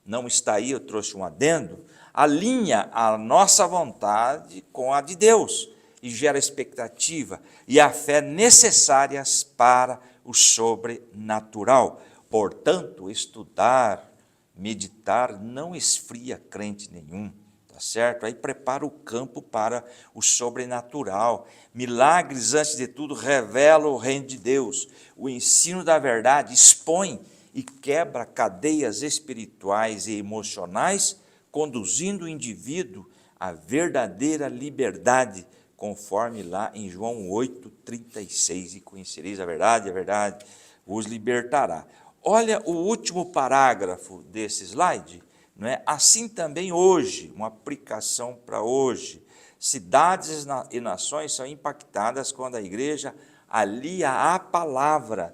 não está aí, eu trouxe um adendo, alinha a nossa vontade com a de Deus e gera expectativa e a fé necessárias para o sobrenatural. Portanto, estudar, meditar não esfria crente nenhum, tá certo? Aí prepara o campo para o sobrenatural. Milagres, antes de tudo, revelam o reino de Deus. O ensino da verdade expõe e quebra cadeias espirituais e emocionais, conduzindo o indivíduo à verdadeira liberdade, conforme lá em João 8,36, e conhecereis a verdade vos libertará. Olha o último parágrafo desse slide, não é? Assim também hoje, uma aplicação para hoje, cidades e nações são impactadas quando a igreja alia a palavra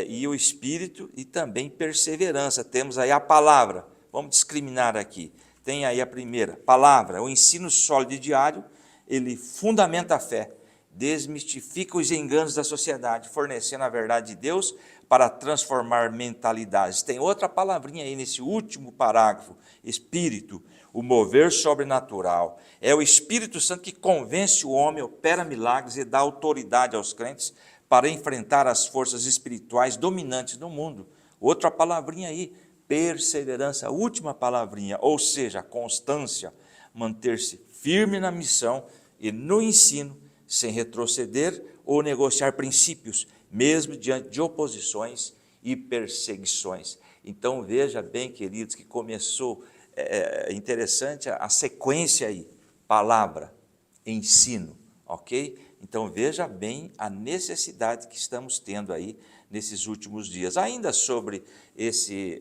e o Espírito, e também perseverança. Temos aí a palavra, vamos discriminar aqui. Tem aí a primeira, palavra, o ensino sólido e diário, ele fundamenta a fé, desmistifica os enganos da sociedade, fornecendo a verdade de Deus para transformar mentalidades. Tem outra palavrinha aí nesse último parágrafo, Espírito, o mover sobrenatural. É o Espírito Santo que convence o homem, opera milagres e dá autoridade aos crentes para enfrentar as forças espirituais dominantes no mundo. Outra palavrinha aí, perseverança, a última palavrinha, ou seja, constância, manter-se firme na missão e no ensino, sem retroceder ou negociar princípios, mesmo diante de oposições e perseguições. Então veja bem, queridos, que começou, interessante a sequência aí, palavra, ensino, ok? Então veja bem a necessidade que estamos tendo aí nesses últimos dias. Ainda sobre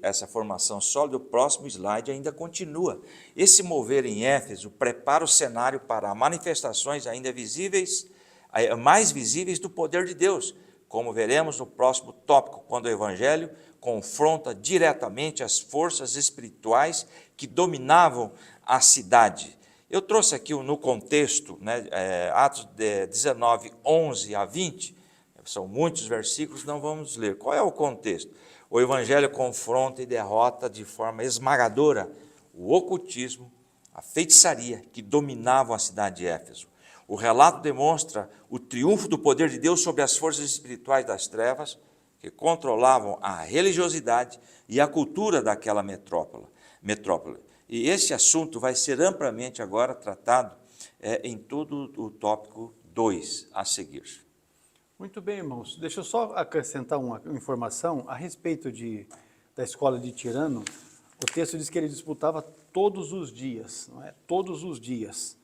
essa formação sólida, o próximo slide ainda continua. Esse mover em Éfeso prepara o cenário para manifestações ainda visíveis, mais visíveis do poder de Deus, como veremos no próximo tópico, quando o Evangelho confronta diretamente as forças espirituais que dominavam a cidade. Eu trouxe aqui no contexto, né, Atos 19, 11 a 20, são muitos versículos, não vamos ler. Qual é o contexto? O Evangelho confronta e derrota de forma esmagadora o ocultismo, a feitiçaria que dominavam a cidade de Éfeso. O relato demonstra o triunfo do poder de Deus sobre as forças espirituais das trevas, que controlavam a religiosidade e a cultura daquela metrópole. E esse assunto vai ser amplamente agora tratado em todo o tópico 2 a seguir. Muito bem, irmãos. Deixa eu só acrescentar uma informação a respeito da escola de Tirano. O texto diz que ele disputava todos os dias, não é? Todos os dias.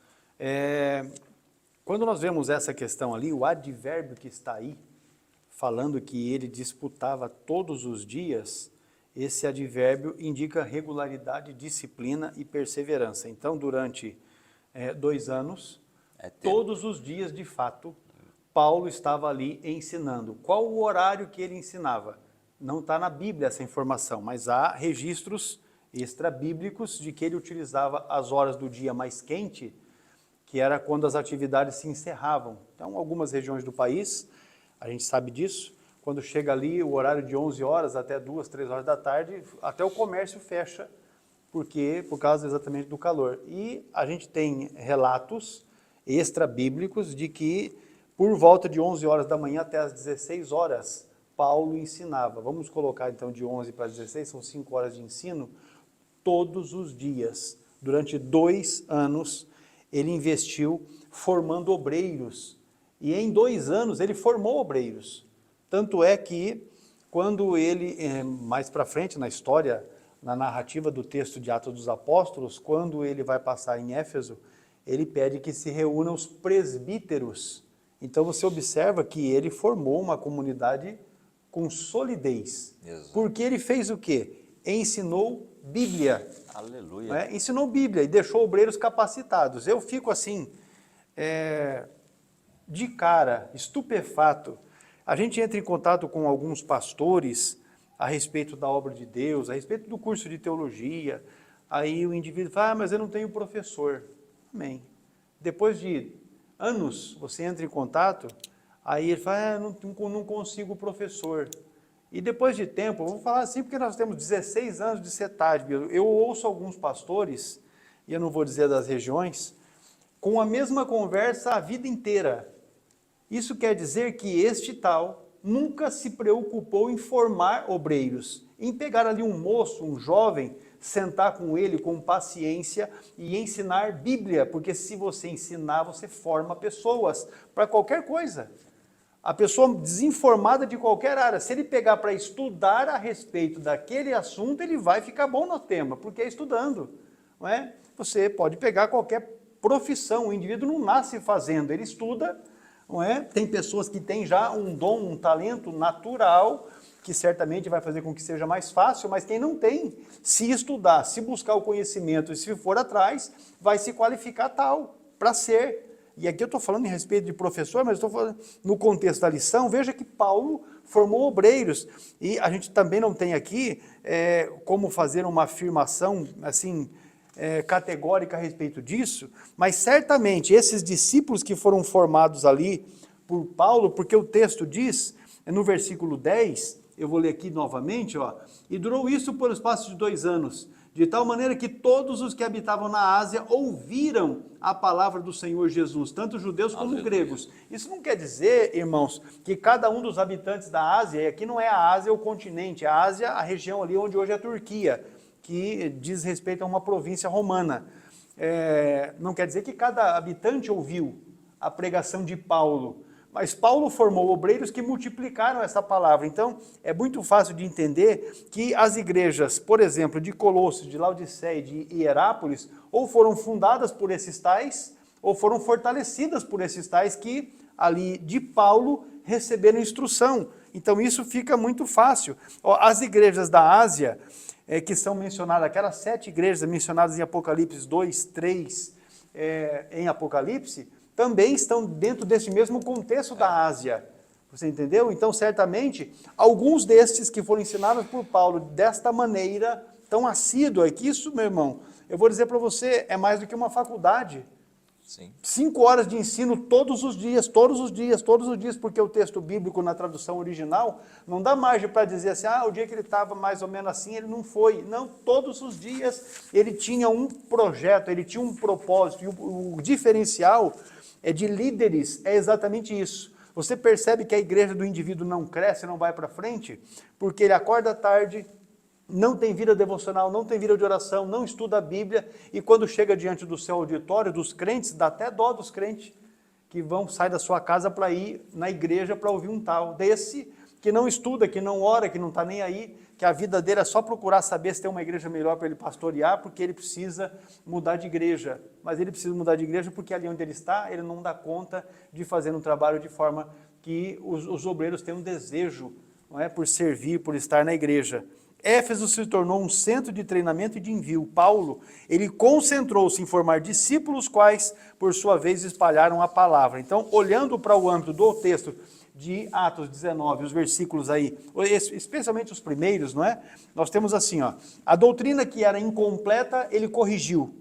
Quando nós vemos essa questão ali, o advérbio que está aí, falando que ele disputava todos os dias, esse advérbio indica regularidade, disciplina e perseverança. Então, durante 2 anos, todos os dias, de fato, Paulo estava ali ensinando. Qual o horário que ele ensinava? Não está na Bíblia essa informação, mas há registros extra-bíblicos de que ele utilizava as horas do dia mais quente, que era quando as atividades se encerravam. Então, algumas regiões do país, a gente sabe disso, quando chega ali o horário de 11 horas até 2, 3 horas da tarde, até o comércio fecha, por causa exatamente do calor. E a gente tem relatos extra-bíblicos de que por volta de 11 horas da manhã até as 16 horas, Paulo ensinava. Vamos colocar então de 11 para 16, são 5 horas de ensino, todos os dias. Durante 2 anos, ele investiu formando obreiros. E em 2 anos, ele formou obreiros. Tanto é que, quando ele, mais para frente na história, na narrativa do texto de Atos dos Apóstolos, quando ele vai passar em Éfeso, ele pede que se reúnam os presbíteros. Então você observa que ele formou uma comunidade com solidez. Exato. Porque ele fez o quê? Ensinou Bíblia. Aleluia. Né? Ensinou Bíblia e deixou obreiros capacitados. Eu fico assim, de cara, estupefato. A gente entra em contato com alguns pastores a respeito da obra de Deus, a respeito do curso de teologia. Aí o indivíduo fala, mas eu não tenho professor. Amém. Depois de anos, você entra em contato, aí ele fala, não consigo professor. E depois de tempo, eu vou falar assim, porque nós temos 16 anos de setagem. Eu ouço alguns pastores, e eu não vou dizer das regiões, com a mesma conversa a vida inteira. Isso quer dizer que este tal nunca se preocupou em formar obreiros, em pegar ali um moço, um jovem, sentar com ele com paciência e ensinar Bíblia, porque se você ensinar, você forma pessoas para qualquer coisa. A pessoa desinformada de qualquer área, se ele pegar para estudar a respeito daquele assunto, ele vai ficar bom no tema, porque é estudando, não é? Você pode pegar qualquer profissão, o indivíduo não nasce fazendo, ele estuda, não é? Tem pessoas que têm já um dom, um talento natural, que certamente vai fazer com que seja mais fácil, mas quem não tem, se estudar, se buscar o conhecimento e se for atrás, vai se qualificar tal, para ser. E aqui eu estou falando em respeito de professor, mas estou falando no contexto da lição. Veja que Paulo formou obreiros, e a gente também não tem aqui como fazer uma afirmação assim, categórica a respeito disso, mas certamente esses discípulos que foram formados ali por Paulo, porque o texto diz, no versículo 10, eu vou ler aqui novamente, ó, e durou isso por espaço de 2 anos, de tal maneira que todos os que habitavam na Ásia ouviram a palavra do Senhor Jesus, tanto judeus como gregos. Isso não quer dizer, irmãos, que cada um dos habitantes da Ásia, e aqui não é a Ásia o continente, a Ásia, a região ali onde hoje é a Turquia, que diz respeito a uma província romana. Não quer dizer que cada habitante ouviu a pregação de Paulo, mas Paulo formou obreiros que multiplicaram essa palavra. Então, é muito fácil de entender que as igrejas, por exemplo, de Colossos, de Laodiceia e de Hierápolis, ou foram fundadas por esses tais, ou foram fortalecidas por esses tais que, ali de Paulo, receberam instrução. Então, isso fica muito fácil. As igrejas da Ásia, que são mencionadas, aquelas 7 igrejas mencionadas em Apocalipse 2, 3, em Apocalipse, também estão dentro desse mesmo contexto da Ásia. Você entendeu? Então, certamente, alguns destes que foram ensinados por Paulo desta maneira, tão assídua, que isso, meu irmão, eu vou dizer para você, é mais do que uma faculdade. Sim. 5 horas de ensino todos os dias, todos os dias, todos os dias, porque o texto bíblico na tradução original não dá margem para dizer assim, o dia que ele estava mais ou menos assim, ele não foi. Não, todos os dias ele tinha um projeto, ele tinha um propósito, e o diferencial de líderes é exatamente isso. Você percebe que a igreja do indivíduo não cresce, não vai para frente, porque ele acorda tarde, não tem vida devocional, não tem vida de oração, não estuda a Bíblia, e quando chega diante do seu auditório, dos crentes, dá até dó dos crentes, que sair da sua casa para ir na igreja para ouvir um tal desse, que não estuda, que não ora, que não está nem aí, que a vida dele é só procurar saber se tem uma igreja melhor para ele pastorear, porque ele precisa mudar de igreja. Mas ele precisa mudar de igreja porque ali onde ele está, ele não dá conta de fazer um trabalho de forma que os obreiros tenham um desejo, não é, por servir, por estar na igreja. Éfeso se tornou um centro de treinamento e de envio. Paulo, ele concentrou-se em formar discípulos, quais, por sua vez, espalharam a palavra. Então, olhando para o âmbito do texto de Atos 19, os versículos aí, especialmente os primeiros, não é? Nós temos assim, ó, a doutrina que era incompleta, ele corrigiu.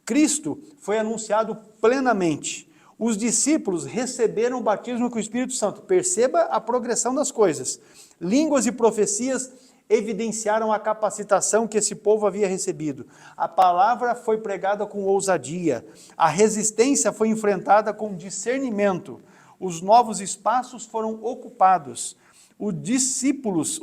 Cristo foi anunciado plenamente. Os discípulos receberam o batismo com o Espírito Santo. Perceba a progressão das coisas. Línguas e profecias evidenciaram a capacitação que esse povo havia recebido. A palavra foi pregada com ousadia. A resistência foi enfrentada com discernimento. Os novos espaços foram ocupados. Os discípulos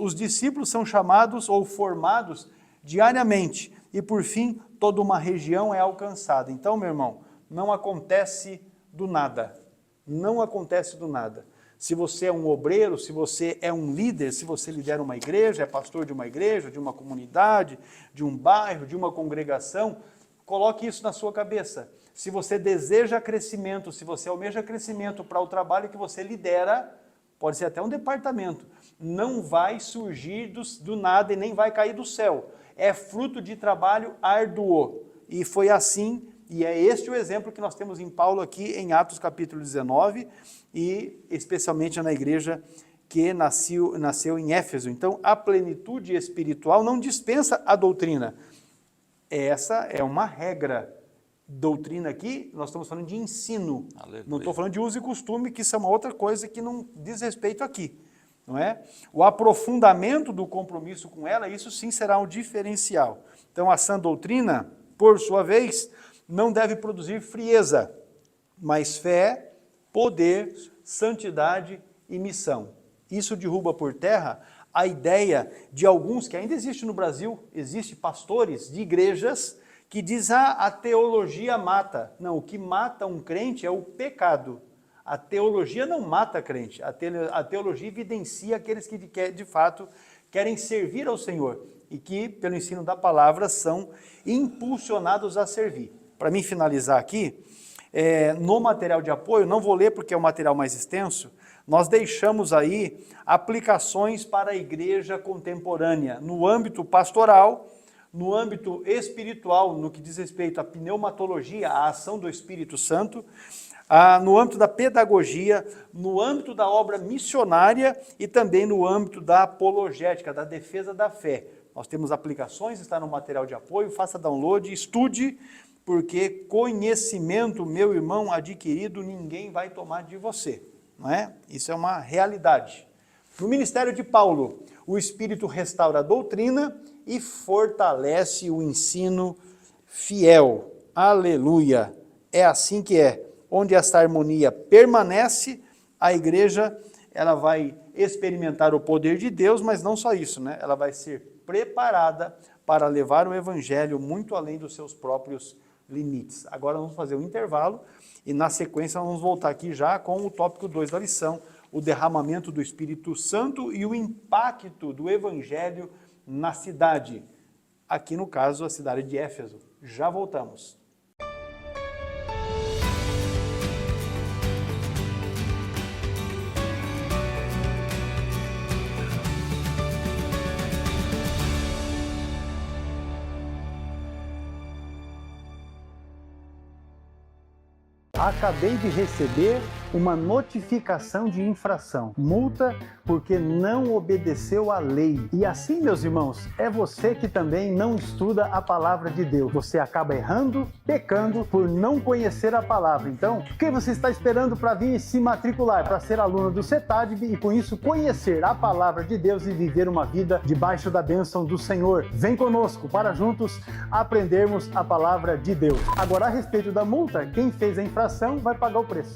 são chamados ou formados diariamente. E, por fim, toda uma região é alcançada. Então, meu irmão, não acontece do nada. Não acontece do nada. Se você é um obreiro, se você é um líder, se você lidera uma igreja, é pastor de uma igreja, de uma comunidade, de um bairro, de uma congregação, coloque isso na sua cabeça. Se você deseja crescimento, se você almeja crescimento para o trabalho que você lidera, pode ser até um departamento, não vai surgir do nada e nem vai cair do céu. É fruto de trabalho árduo. E foi assim, e é este o exemplo que nós temos em Paulo aqui em Atos capítulo 19, e especialmente na igreja que nasceu em Éfeso. Então, a plenitude espiritual não dispensa a doutrina. Essa é uma regra. Doutrina aqui, nós estamos falando de ensino. Aleluia. Não estou falando de uso e costume, que isso é uma outra coisa que não diz respeito aqui. Não é? O aprofundamento do compromisso com ela, isso sim será um diferencial. Então, a sã doutrina, por sua vez, não deve produzir frieza, mas fé, poder, santidade e missão. Isso derruba por terra a ideia de alguns, que ainda existe no Brasil, existe pastores de igrejas que dizem, a teologia mata. Não, o que mata um crente é o pecado. A teologia não mata crente, a teologia evidencia aqueles que de fato querem servir ao Senhor e que, pelo ensino da palavra, são impulsionados a servir. Para mim finalizar aqui, no material de apoio, não vou ler porque é um material mais extenso, nós deixamos aí aplicações para a igreja contemporânea, no âmbito pastoral, no âmbito espiritual, no que diz respeito à pneumatologia, à ação do Espírito Santo, no âmbito da pedagogia, no âmbito da obra missionária e também no âmbito da apologética, da defesa da fé. Nós temos aplicações, está no material de apoio, faça download, estude, porque conhecimento, meu irmão, adquirido, ninguém vai tomar de você, não é? Isso é uma realidade. No ministério de Paulo, o Espírito restaura a doutrina e fortalece o ensino fiel. Aleluia! É assim que é. Onde esta harmonia permanece, a igreja ela vai experimentar o poder de Deus, mas não só isso, né? Ela vai ser preparada para levar o evangelho muito além dos seus próprios limites. Agora vamos fazer um intervalo e na sequência vamos voltar aqui já com o tópico 2 da lição, o derramamento do Espírito Santo e o impacto do evangelho na cidade. Aqui no caso, a cidade de Éfeso. Já voltamos. Acabei de receber uma notificação de infração, multa porque não obedeceu à lei. E assim, meus irmãos, é você que também não estuda a palavra de Deus. Você acaba errando, pecando por não conhecer a palavra. Então, o que você está esperando para vir se matricular, para ser aluno do CETADB e com isso conhecer a palavra de Deus e viver uma vida debaixo da bênção do Senhor? Vem conosco para juntos aprendermos a palavra de Deus. Agora, a respeito da multa, quem fez a infração vai pagar o preço.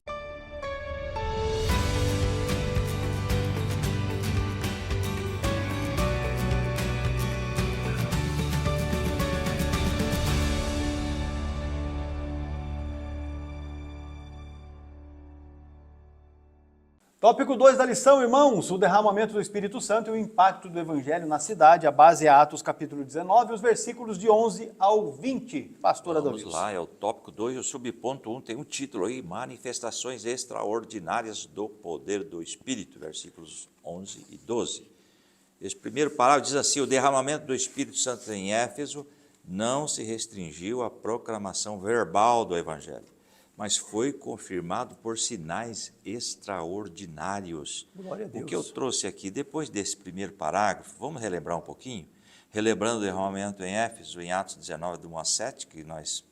Tópico 2 da lição, irmãos, o derramamento do Espírito Santo e o impacto do Evangelho na cidade. A base é Atos capítulo 19, os versículos de 11 ao 20. Pastor Adolfo. Vamos lá, é o tópico 2, o subponto 1 tem um título aí, Manifestações Extraordinárias do Poder do Espírito, versículos 11 e 12. Esse primeiro parágrafo diz assim, o derramamento do Espírito Santo em Éfeso não se restringiu à proclamação verbal do Evangelho, mas foi confirmado por sinais extraordinários. Glória a Deus. O que eu trouxe aqui, depois desse primeiro parágrafo, vamos relembrar um pouquinho? Relembrando o derramamento em Éfeso, em Atos 19, do 1 a 7, que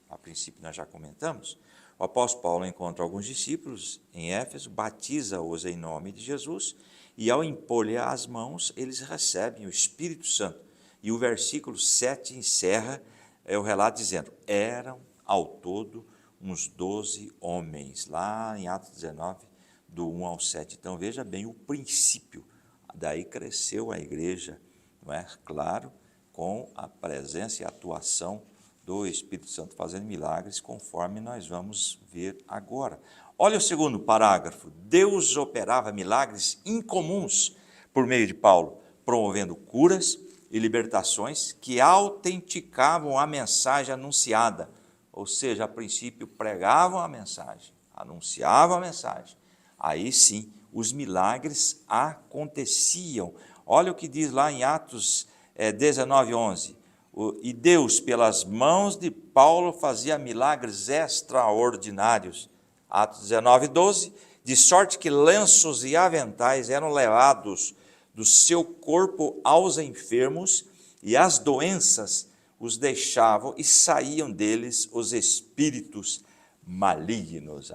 a princípio nós já comentamos, o apóstolo Paulo encontra alguns discípulos em Éfeso, batiza-os em nome de Jesus, e ao impor-lhe as mãos, eles recebem o Espírito Santo. E o versículo 7 encerra o relato dizendo, eram ao todo uns 12 homens, lá em Atos 19, do 1 ao 7. Então, veja bem o princípio. Daí cresceu a igreja, não é? Claro, com a presença e a atuação do Espírito Santo fazendo milagres, conforme nós vamos ver agora. Olha o segundo parágrafo. Deus operava milagres incomuns por meio de Paulo, promovendo curas e libertações que autenticavam a mensagem anunciada. Ou seja, a princípio pregavam a mensagem, anunciavam a mensagem. Aí sim, os milagres aconteciam. Olha o que diz lá em Atos 19, 11. E Deus, pelas mãos de Paulo, fazia milagres extraordinários. Atos 19, 12. De sorte que lenços e aventais eram levados do seu corpo aos enfermos e as doenças os deixavam e saíam deles os espíritos malignos.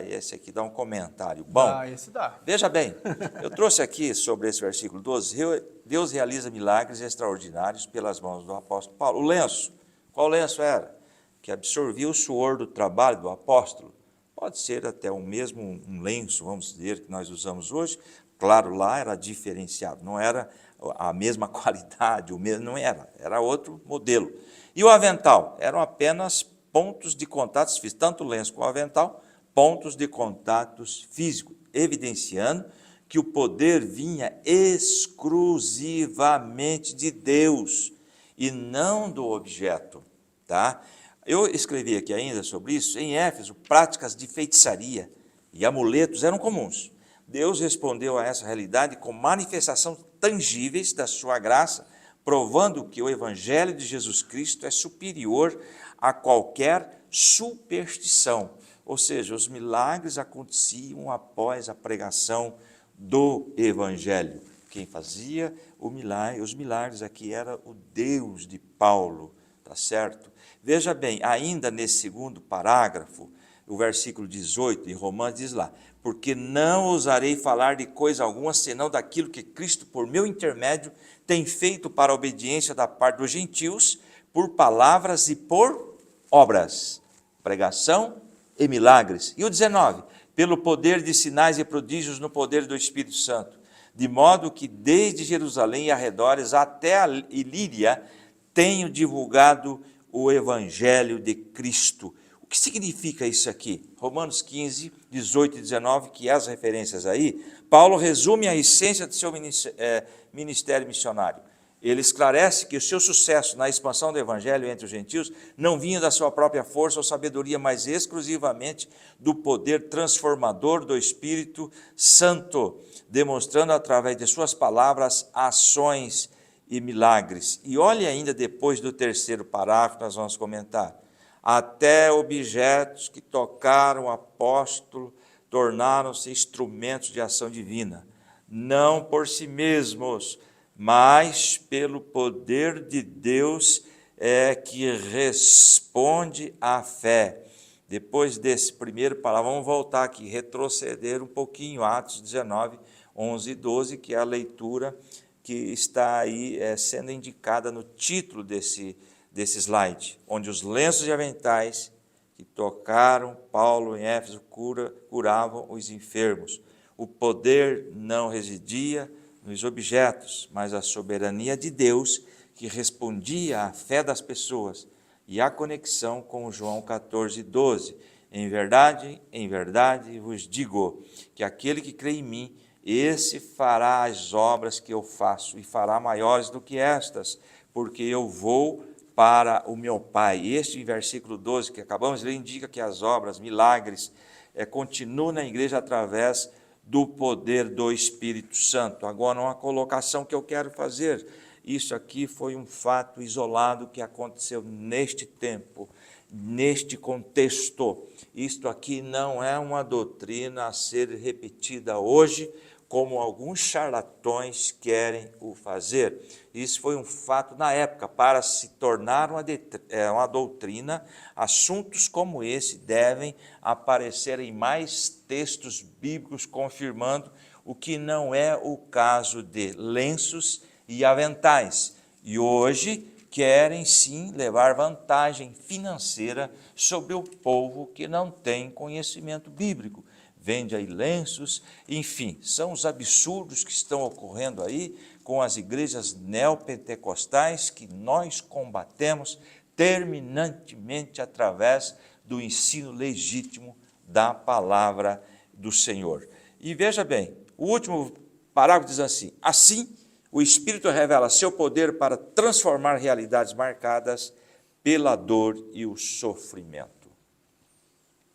Esse aqui dá um comentário bom. Esse dá. Veja bem, eu trouxe aqui sobre esse versículo 12, Deus realiza milagres extraordinários pelas mãos do apóstolo Paulo. O lenço, qual lenço era? Que absorvia o suor do trabalho do apóstolo. Pode ser até o mesmo um lenço, vamos dizer, que nós usamos hoje, Claro, lá era diferenciado, não era a mesma qualidade, o mesmo, não era outro modelo. E o avental? Eram apenas pontos de contatos físicos, tanto o lenço como o avental, pontos de contatos físicos, evidenciando que o poder vinha exclusivamente de Deus e não do objeto, tá? Eu escrevi aqui ainda sobre isso. Em Éfeso, práticas de feitiçaria e amuletos eram comuns. Deus respondeu a essa realidade com manifestações tangíveis da sua graça, provando que o Evangelho de Jesus Cristo é superior a qualquer superstição. Ou seja, os milagres aconteciam após a pregação do Evangelho. Quem fazia os milagres aqui era o Deus de Paulo, tá certo? Veja bem, ainda nesse segundo parágrafo, o versículo 18 de Romanos diz lá: porque não ousarei falar de coisa alguma, senão daquilo que Cristo, por meu intermédio, tem feito para a obediência da parte dos gentios, por palavras e por obras, pregação e milagres. E o 19, pelo poder de sinais e prodígios no poder do Espírito Santo, de modo que desde Jerusalém e arredores até a Ilíria tenho divulgado o Evangelho de Cristo. O que significa isso aqui? Romanos 15, 18 e 19, que é as referências aí, Paulo resume a essência de seu ministério missionário. Ele esclarece que o seu sucesso na expansão do Evangelho entre os gentios não vinha da sua própria força ou sabedoria, mas exclusivamente do poder transformador do Espírito Santo, demonstrando através de suas palavras, ações e milagres. E olhe ainda depois do terceiro parágrafo, nós vamos comentar. Até objetos que tocaram o apóstolo tornaram-se instrumentos de ação divina, não por si mesmos, mas pelo poder de Deus que responde à fé. Depois desse primeiro parágrafo, vamos voltar aqui, retroceder um pouquinho, Atos 19, 11 e 12, que é a leitura que está aí sendo indicada no título desse slide, onde os lenços e aventais que tocaram Paulo em Éfeso curavam os enfermos. O poder não residia nos objetos, mas a soberania de Deus que respondia à fé das pessoas e à conexão com João 14, 12. Em verdade vos digo que aquele que crê em mim, esse fará as obras que eu faço e fará maiores do que estas, porque eu vou para o meu Pai. Este versículo 12 que acabamos de ler indica que as obras, milagres, continuam na igreja através do poder do Espírito Santo. Agora, uma colocação que eu quero fazer, isso aqui foi um fato isolado que aconteceu neste tempo, neste contexto. Isto aqui não é uma doutrina a ser repetida hoje, como alguns charlatões querem o fazer. Isso foi um fato na época. Para se tornar uma doutrina, assuntos como esse devem aparecer em mais textos bíblicos, confirmando o que não é o caso de lenços e aventais. E hoje querem sim levar vantagem financeira sobre o povo que não tem conhecimento bíblico. Vende aí lenços, enfim, são os absurdos que estão ocorrendo aí com as igrejas neopentecostais que nós combatemos terminantemente através do ensino legítimo da palavra do Senhor. E veja bem, o último parágrafo diz assim: assim, o Espírito revela seu poder para transformar realidades marcadas pela dor e o sofrimento.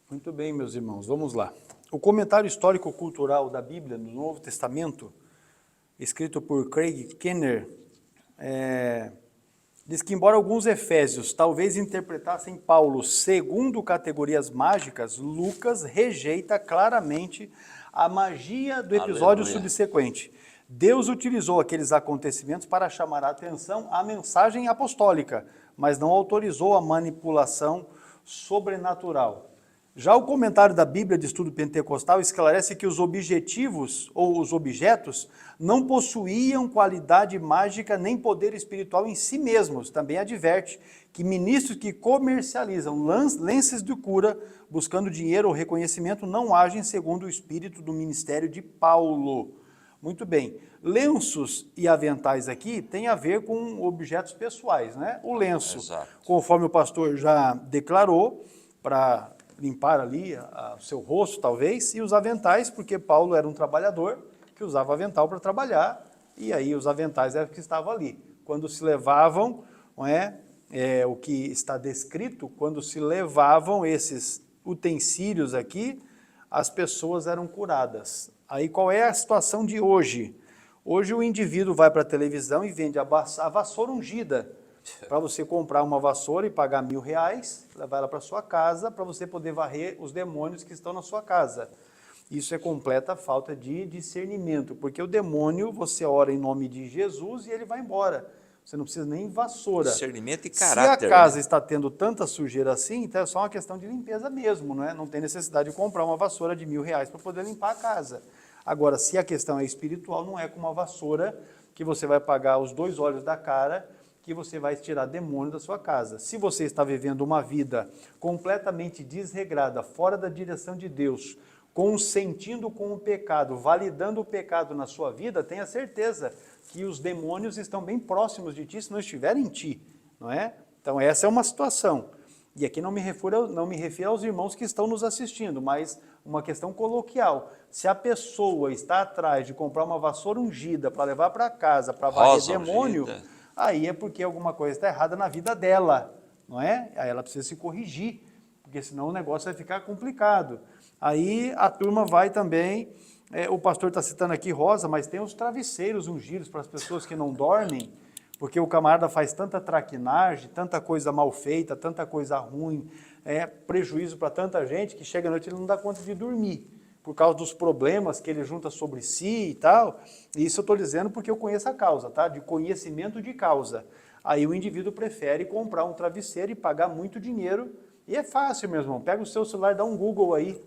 Muito bem, meus irmãos, vamos lá. O comentário histórico-cultural da Bíblia no Novo Testamento, escrito por Craig Kenner, diz que, embora alguns efésios talvez interpretassem Paulo segundo categorias mágicas, Lucas rejeita claramente a magia do episódio subsequente. Deus utilizou aqueles acontecimentos para chamar a atenção à mensagem apostólica, mas não autorizou a manipulação sobrenatural. Já o comentário da Bíblia de Estudo Pentecostal esclarece que os objetivos ou os objetos não possuíam qualidade mágica nem poder espiritual em si mesmos. Também adverte que ministros que comercializam lenços de cura, buscando dinheiro ou reconhecimento, não agem segundo o espírito do ministério de Paulo. Muito bem. Lenços e aventais aqui tem a ver com objetos pessoais, né? O lenço, Exato. conforme o pastor já declarou, para limpar ali o seu rosto, talvez, e os aventais, porque Paulo era um trabalhador que usava avental para trabalhar, e aí os aventais eram que estavam ali. Quando se levavam, não é, o que está descrito, quando se levavam esses utensílios aqui, as pessoas eram curadas. Aí qual é a situação de hoje? Hoje o indivíduo vai para a televisão e vende a vassoura ungida, para você comprar uma vassoura e pagar R$1.000, levar ela para sua casa, para você poder varrer os demônios que estão na sua casa. Isso é completa falta de discernimento, porque o demônio, você ora em nome de Jesus e ele vai embora. Você não precisa nem vassoura. Discernimento e caráter. Se a casa né? está tendo tanta sujeira assim, então é só uma questão de limpeza mesmo, não é? Não tem necessidade de comprar uma vassoura de R$1.000 para poder limpar a casa. Agora, se a questão é espiritual, não é com uma vassoura que você vai pagar os 2 olhos da cara, que você vai tirar demônio da sua casa. Se você está vivendo uma vida completamente desregrada, fora da direção de Deus, consentindo com o pecado, validando o pecado na sua vida, tenha certeza que os demônios estão bem próximos de ti, se não estiverem em ti, não é? Então essa é uma situação. E aqui não me refiro aos irmãos que estão nos assistindo, mas uma questão coloquial. Se a pessoa está atrás de comprar uma vassoura ungida para levar para casa, para varrer demônio, ungida. aí é porque alguma coisa está errada na vida dela, não é? Aí ela precisa se corrigir, porque senão o negócio vai ficar complicado. Aí a turma vai também, o pastor está citando aqui rosa, mas tem os travesseiros ungidos para as pessoas que não dormem, porque o camarada faz tanta traquinagem, tanta coisa mal feita, tanta coisa ruim, prejuízo para tanta gente, que chega à noite e ele não dá conta de dormir, por causa dos problemas que ele junta sobre si e tal. E isso eu estou dizendo porque eu conheço a causa, tá? De conhecimento de causa. Aí o indivíduo prefere comprar um travesseiro e pagar muito dinheiro, e é fácil, meu irmão, pega o seu celular, dá um Google aí,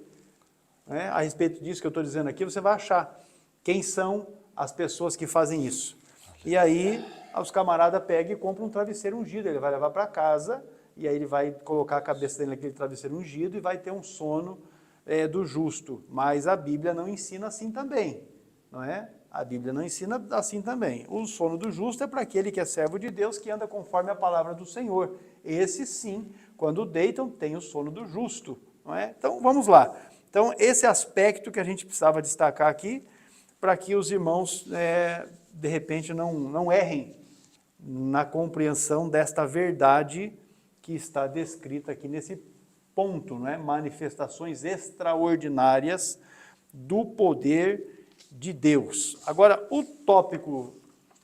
a respeito disso que eu estou dizendo aqui, você vai achar quem são as pessoas que fazem isso. E aí os camaradas pegam e compram um travesseiro ungido, ele vai levar para casa, e aí ele vai colocar a cabeça dele naquele travesseiro ungido e vai ter um sono do justo. Mas a Bíblia não ensina assim também, não é? A Bíblia não ensina assim também. O sono do justo é para aquele que é servo de Deus, que anda conforme a palavra do Senhor. Esse sim, quando deitam, tem o sono do justo, não é? Então vamos lá. Então esse aspecto que a gente precisava destacar aqui, para que os irmãos de repente não errem na compreensão desta verdade que está descrita aqui nesse ponto, não é? Manifestações extraordinárias do poder de Deus. Agora, o tópico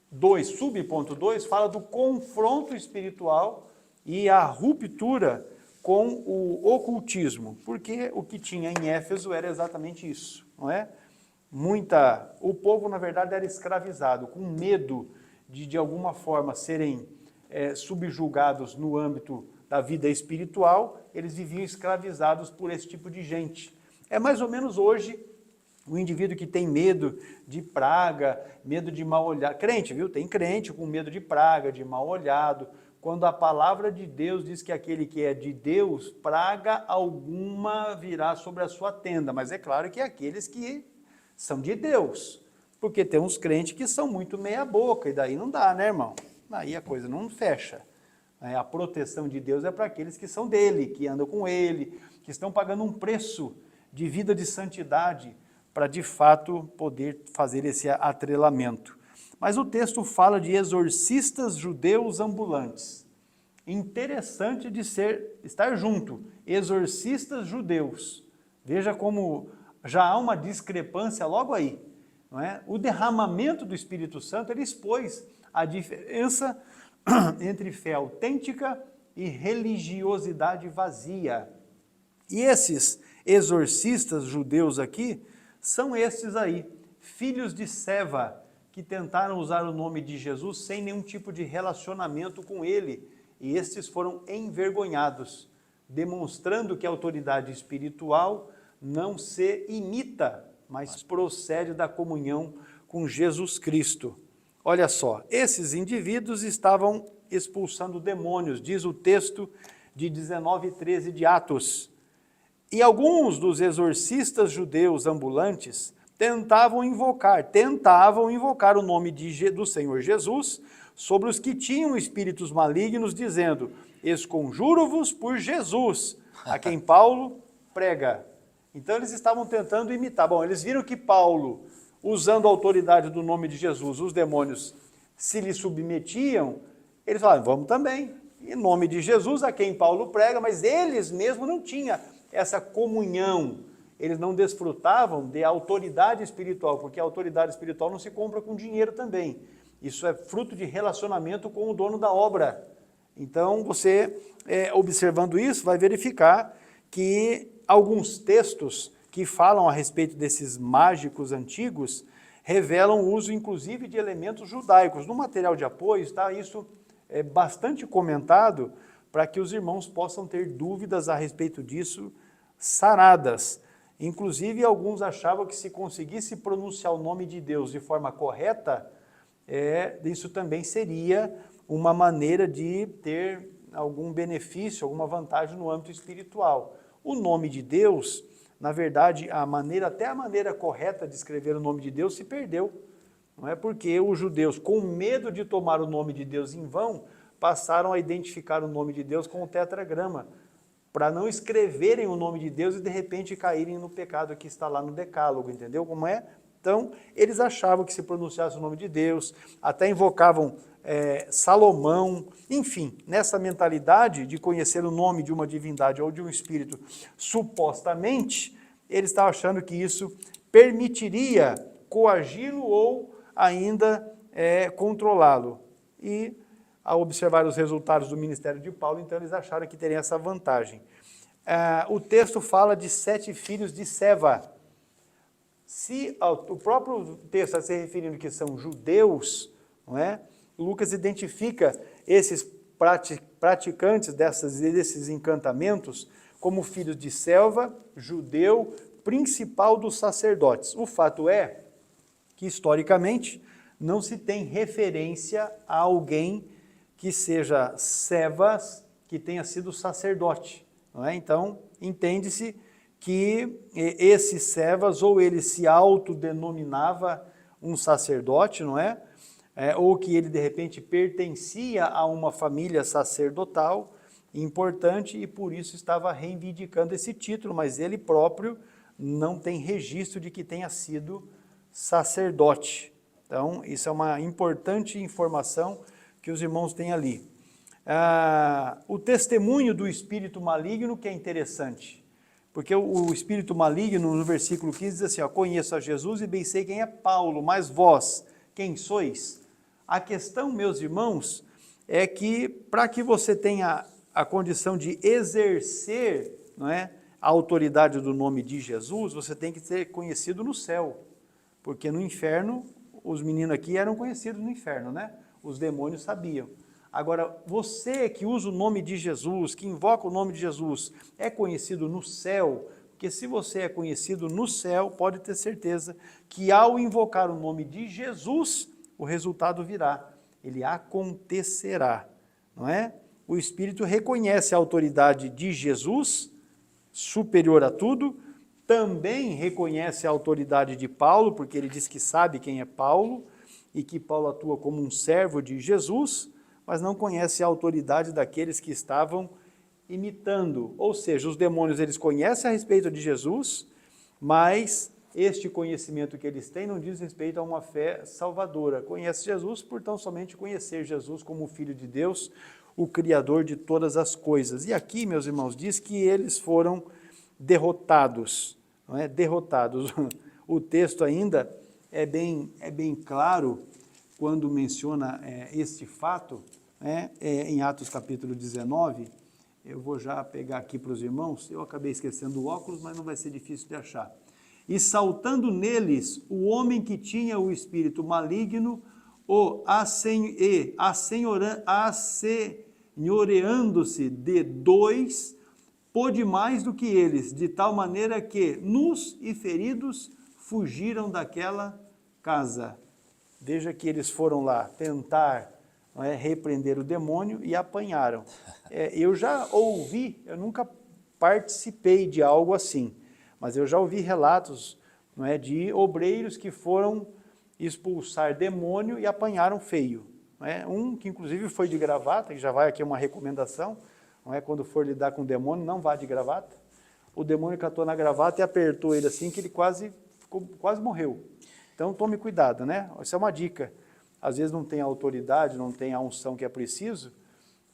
2, subponto 2, fala do confronto espiritual e a ruptura com o ocultismo, porque o que tinha em Éfeso era exatamente isso, não é? O povo, na verdade, era escravizado, com medo de alguma forma, serem subjugados no âmbito da vida espiritual, eles viviam escravizados por esse tipo de gente. É mais ou menos hoje o indivíduo que tem medo de praga, medo de mal olhado. Crente, viu? Tem crente com medo de praga, de mal olhado. Quando a palavra de Deus diz que aquele que é de Deus, praga alguma virá sobre a sua tenda. Mas é claro que aqueles que são de Deus. Porque tem uns crentes que são muito meia boca, e daí não dá, né, irmão? Aí a coisa não fecha. A proteção de Deus é para aqueles que são dele, que andam com ele, que estão pagando um preço de vida de santidade para, de fato, poder fazer esse atrelamento. Mas o texto fala de exorcistas judeus ambulantes. Interessante de estar junto, exorcistas judeus. Veja como já há uma discrepância logo aí. Não é? O derramamento do Espírito Santo, ele expôs a diferença entre fé autêntica e religiosidade vazia. E esses exorcistas judeus aqui, são estes aí, filhos de Seva, que tentaram usar o nome de Jesus sem nenhum tipo de relacionamento com ele, e estes foram envergonhados, demonstrando que a autoridade espiritual não se imita, mas procede da comunhão com Jesus Cristo. Olha só, esses indivíduos estavam expulsando demônios, diz o texto de 19:13 de Atos. E alguns dos exorcistas judeus ambulantes tentavam invocar o nome do Senhor Jesus sobre os que tinham espíritos malignos, dizendo: esconjuro-vos por Jesus, a quem Paulo prega. Então eles estavam tentando imitar. Bom, eles viram que Paulo, usando a autoridade do nome de Jesus, os demônios se lhe submetiam, eles falaram: vamos também, em nome de Jesus, a quem Paulo prega, mas eles mesmos não tinham essa comunhão, eles não desfrutavam de autoridade espiritual, porque a autoridade espiritual não se compra com dinheiro também. Isso é fruto de relacionamento com o dono da obra. Então, você, observando isso, vai verificar que alguns textos que falam a respeito desses mágicos antigos revelam o uso, inclusive, de elementos judaicos. No material de apoio está isso bastante comentado para que os irmãos possam ter dúvidas a respeito disso saradas. Inclusive, alguns achavam que se conseguisse pronunciar o nome de Deus de forma correta, isso também seria uma maneira de ter algum benefício, alguma vantagem no âmbito espiritual. O nome de Deus, na verdade, até a maneira correta de escrever o nome de Deus se perdeu. Não é porque os judeus, com medo de tomar o nome de Deus em vão, passaram a identificar o nome de Deus com o tetragrama, para não escreverem o nome de Deus e de repente caírem no pecado que está lá no decálogo, entendeu como é? Então, eles achavam que se pronunciasse o nome de Deus, até invocavam Salomão, enfim, nessa mentalidade de conhecer o nome de uma divindade ou de um espírito, supostamente, eles estavam achando que isso permitiria coagi-lo ou ainda controlá-lo. E, ao observar os resultados do ministério de Paulo, então eles acharam que teriam essa vantagem. O texto fala de 7 filhos de Seva. Se o próprio texto está se referindo que são judeus, não é? Lucas identifica esses praticantes desses encantamentos como filhos de Seva, judeu, principal dos sacerdotes. O fato é que, historicamente, não se tem referência a alguém que seja Sevas, que tenha sido sacerdote. Não é? Então, entende-se que esse Sevas, ou ele se autodenominava um sacerdote, não é? Ou que ele, de repente, pertencia a uma família sacerdotal importante e, por isso, estava reivindicando esse título, mas ele próprio não tem registro de que tenha sido sacerdote. Então, isso é uma importante informação que os irmãos têm ali. O testemunho do espírito maligno, que é interessante, porque o espírito maligno, no versículo 15, diz assim: conheço a Jesus e bem sei quem é Paulo, mas vós, quem sois? A questão, meus irmãos, é que para que você tenha a condição de exercer, não é, a autoridade do nome de Jesus, você tem que ser conhecido no céu, porque no inferno, os meninos aqui eram conhecidos no inferno, né? Os demônios sabiam. Agora, você que usa o nome de Jesus, que invoca o nome de Jesus, é conhecido no céu, porque se você é conhecido no céu, pode ter certeza que ao invocar o nome de Jesus, o resultado virá, ele acontecerá, não é? O Espírito reconhece a autoridade de Jesus, superior a tudo, também reconhece a autoridade de Paulo, porque ele diz que sabe quem é Paulo, e que Paulo atua como um servo de Jesus, mas não conhece a autoridade daqueles que estavam imitando. Ou seja, os demônios, eles conhecem a respeito de Jesus, mas este conhecimento que eles têm não diz respeito a uma fé salvadora. Conhece Jesus por tão somente conhecer Jesus como o Filho de Deus, o Criador de todas as coisas. E aqui, meus irmãos, diz que eles foram derrotados, não é? Derrotados. O texto ainda é bem claro quando menciona este fato, em Atos capítulo 19, eu vou já pegar aqui para os irmãos, eu acabei esquecendo o óculos, mas não vai ser difícil de achar. E saltando neles, o homem que tinha o espírito maligno, assenhoreando-se de 2, pôde mais do que eles, de tal maneira que, nus e feridos, fugiram daquela casa. Veja que eles foram lá tentar repreender o demônio e apanharam. Eu já ouvi, eu nunca participei de algo assim, mas eu já ouvi relatos não é, de obreiros que foram expulsar demônio e apanharam feio. Não é? Um que inclusive foi de gravata, que já vai aqui uma recomendação, não é, quando for lidar com o demônio, não vá de gravata. O demônio catou na gravata e apertou ele assim, que ele quase morreu. Então tome cuidado, né? Essa é uma dica. Às vezes não tem a autoridade, não tem a unção que é preciso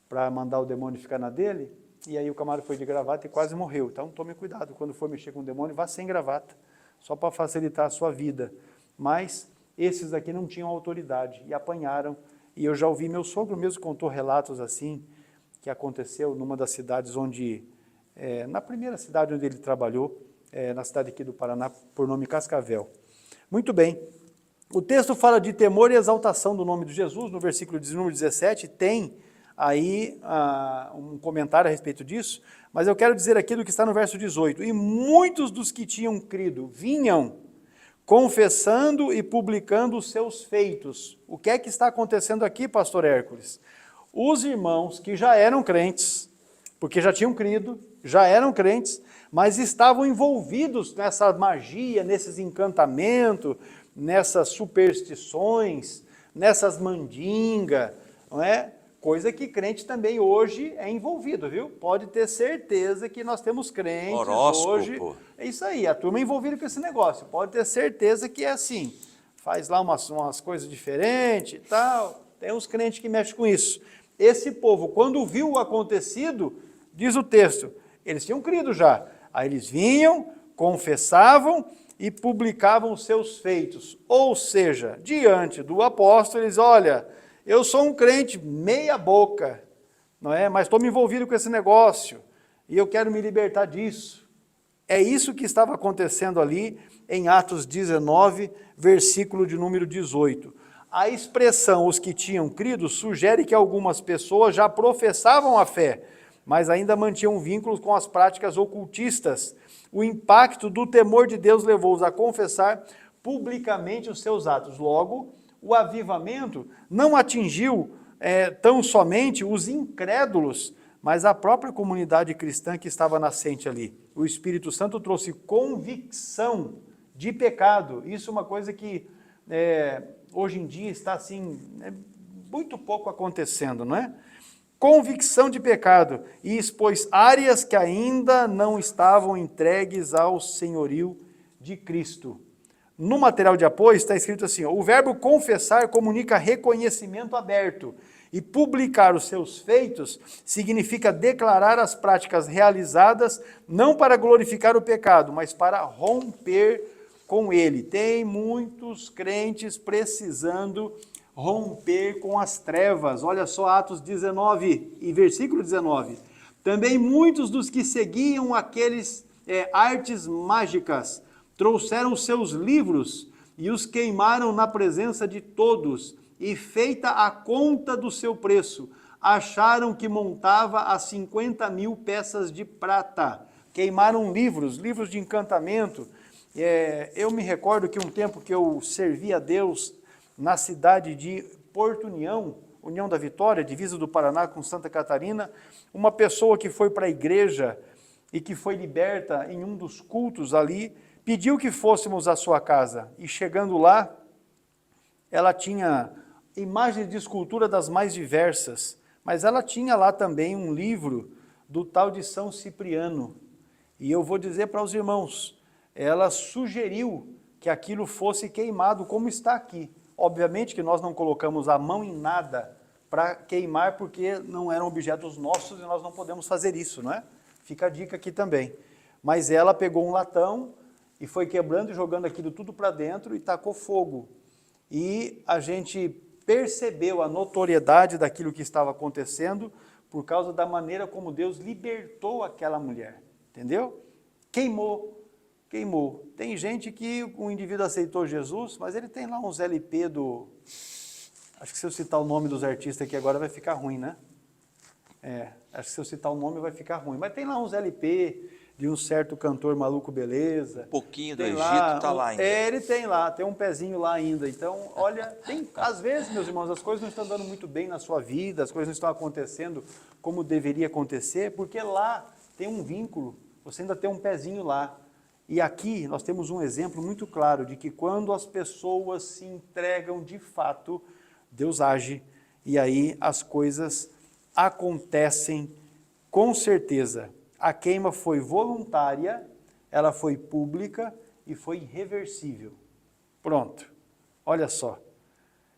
para mandar o demônio ficar na dele, e aí o camarada foi de gravata e quase morreu. Então tome cuidado, quando for mexer com o demônio, vá sem gravata, só para facilitar a sua vida. Mas esses aqui não tinham autoridade e apanharam, e eu já ouvi, meu sogro mesmo contou relatos assim, que aconteceu numa das cidades onde, na primeira cidade onde ele trabalhou, na cidade aqui do Paraná, por nome Cascavel. Muito bem, o texto fala de temor e exaltação do nome de Jesus, no versículo número 17, tem aí um comentário a respeito disso, mas eu quero dizer aqui do que está no verso 18, e muitos dos que tinham crido vinham confessando e publicando os seus feitos. O que é que está acontecendo aqui, pastor Hércules? Os irmãos que já eram crentes, porque já tinham crido, já eram crentes, mas estavam envolvidos nessa magia, nesses encantamentos, nessas superstições, nessas mandingas, não é? Coisa que crente também hoje é envolvido, viu? Pode ter certeza que nós temos crentes horóscopo. Hoje. É isso aí, a turma é envolvida com esse negócio. Pode ter certeza que é assim. Faz lá umas coisas diferentes e tal. Tem uns crentes que mexem com isso. Esse povo, quando viu o acontecido, diz o texto, eles tinham crido já. Aí eles vinham, confessavam e publicavam os seus feitos. Ou seja, diante do apóstolo, eles, olha, eu sou um crente meia boca, não é? Mas estou me envolvido com esse negócio e eu quero me libertar disso. É isso que estava acontecendo ali em Atos 19, versículo de número 18. A expressão os que tinham crido sugere que algumas pessoas já professavam a fé, mas ainda mantinham vínculos com as práticas ocultistas. O impacto do temor de Deus levou-os a confessar publicamente os seus atos. Logo, o avivamento não atingiu tão somente os incrédulos, mas a própria comunidade cristã que estava nascente ali. O Espírito Santo trouxe convicção de pecado. Isso é uma coisa que hoje em dia está assim, muito pouco acontecendo, não é? Convicção de pecado e expôs áreas que ainda não estavam entregues ao senhorio de Cristo. No material de apoio está escrito assim, o verbo confessar comunica reconhecimento aberto e publicar os seus feitos significa declarar as práticas realizadas não para glorificar o pecado, mas para romper com ele. Tem muitos crentes precisando romper com as trevas. Olha só Atos 19 e versículo 19. Também muitos dos que seguiam aqueles artes mágicas trouxeram os seus livros e os queimaram na presença de todos, e feita a conta do seu preço, acharam que montava a 50.000 peças de prata. Queimaram livros de encantamento. Eu me recordo que um tempo que eu servi a Deus na cidade de Porto União, União da Vitória, divisa do Paraná com Santa Catarina, uma pessoa que foi para a igreja e que foi liberta em um dos cultos ali, pediu que fôssemos à sua casa, e chegando lá, ela tinha imagens de escultura das mais diversas, mas ela tinha lá também um livro do tal de São Cipriano, e eu vou dizer para os irmãos, ela sugeriu que aquilo fosse queimado como está aqui. Obviamente que nós não colocamos a mão em nada para queimar, porque não eram objetos nossos e nós não podemos fazer isso, não é? Fica a dica aqui também. Mas ela pegou um latão e foi quebrando e jogando aquilo tudo para dentro e tacou fogo. E a gente percebeu a notoriedade daquilo que estava acontecendo por causa da maneira como Deus libertou aquela mulher, entendeu? Queimou. Tem gente que o indivíduo aceitou Jesus, mas ele tem lá uns LP do... Acho que se eu citar o nome dos artistas aqui agora vai ficar ruim, né? Acho que se eu citar o nome vai ficar ruim. Mas tem lá uns LP de um certo cantor maluco beleza. Um pouquinho do tem Egito está lá ainda. Ele tem um pezinho lá ainda. Então, olha, às vezes, meus irmãos, as coisas não estão dando muito bem na sua vida, as coisas não estão acontecendo como deveria acontecer, porque lá tem um vínculo, você ainda tem um pezinho lá. E aqui nós temos um exemplo muito claro de que quando as pessoas se entregam de fato, Deus age e aí as coisas acontecem com certeza. A queima foi voluntária, ela foi pública e foi irreversível. Pronto. Olha só.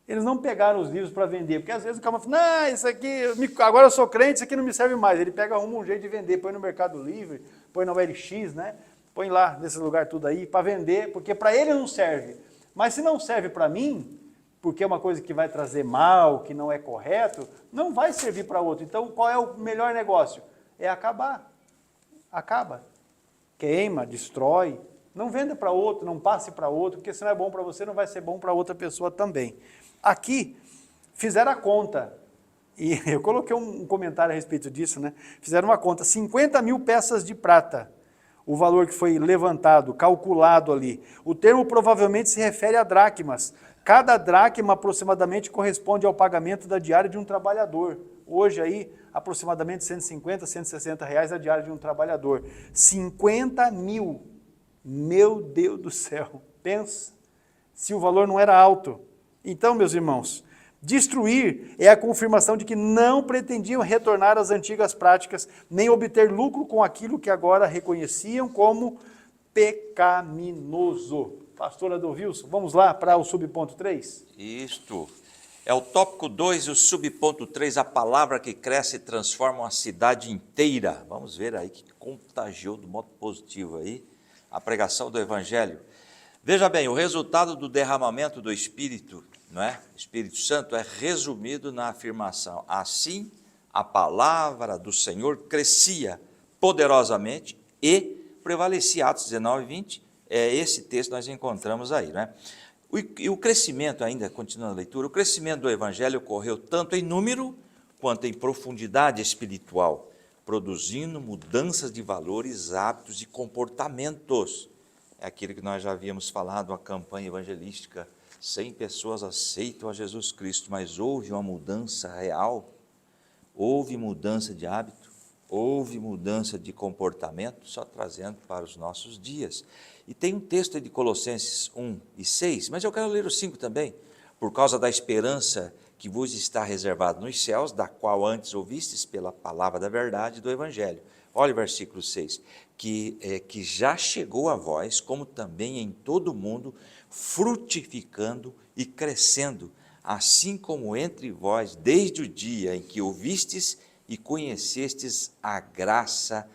Eles não pegaram os livros para vender, porque às vezes o cara fala, não, isso aqui, agora eu sou crente, isso aqui não me serve mais. Ele pega um jeito de vender, põe no Mercado Livre, põe na OLX, né? Põe lá nesse lugar tudo aí para vender, porque para ele não serve. Mas se não serve para mim, porque é uma coisa que vai trazer mal, que não é correto, não vai servir para outro. Então, qual é o melhor negócio? É acabar. Acaba. Queima, destrói. Não venda para outro, não passe para outro, porque se não é bom para você, não vai ser bom para outra pessoa também. Aqui, fizeram a conta, e eu coloquei um comentário a respeito disso, né? Fizeram uma conta, 50 mil peças de prata, o valor que foi levantado, calculado ali. O termo provavelmente se refere a dracmas. Cada dracma aproximadamente corresponde ao pagamento da diária de um trabalhador. Hoje aí, aproximadamente 150, 160 reais a diária de um trabalhador. 50 mil, meu Deus do céu, pensa, se o valor não era alto. Então, meus irmãos, destruir é a confirmação de que não pretendiam retornar às antigas práticas, nem obter lucro com aquilo que agora reconheciam como pecaminoso. Pastor Adolvilson, vamos lá para o subponto 3? Isto. É o tópico 2 e o subponto 3, a palavra que cresce e transforma uma cidade inteira. Vamos ver aí que contagiou do modo positivo aí a pregação do Evangelho. Veja bem, o resultado do derramamento do Espírito, não é? Espírito Santo é resumido na afirmação: assim a palavra do Senhor crescia poderosamente e prevalecia. Atos 19, 20, é esse texto que nós encontramos aí, né? E o crescimento ainda, continuando a leitura, o crescimento do Evangelho ocorreu tanto em número quanto em profundidade espiritual, produzindo mudanças de valores, hábitos e comportamentos. É aquilo que nós já havíamos falado, a campanha evangelística, 100 pessoas aceitam a Jesus Cristo, mas houve uma mudança real, houve mudança de hábito, houve mudança de comportamento, só trazendo para os nossos dias. E tem um texto de Colossenses 1 e 6, mas eu quero ler o 5 também, por causa da esperança que vos está reservada nos céus, da qual antes ouvistes pela palavra da verdade do Evangelho. Olha o versículo 6, que já chegou a vós, como também em todo o mundo, frutificando e crescendo, assim como entre vós, desde o dia em que ouvistes e conhecestes a graça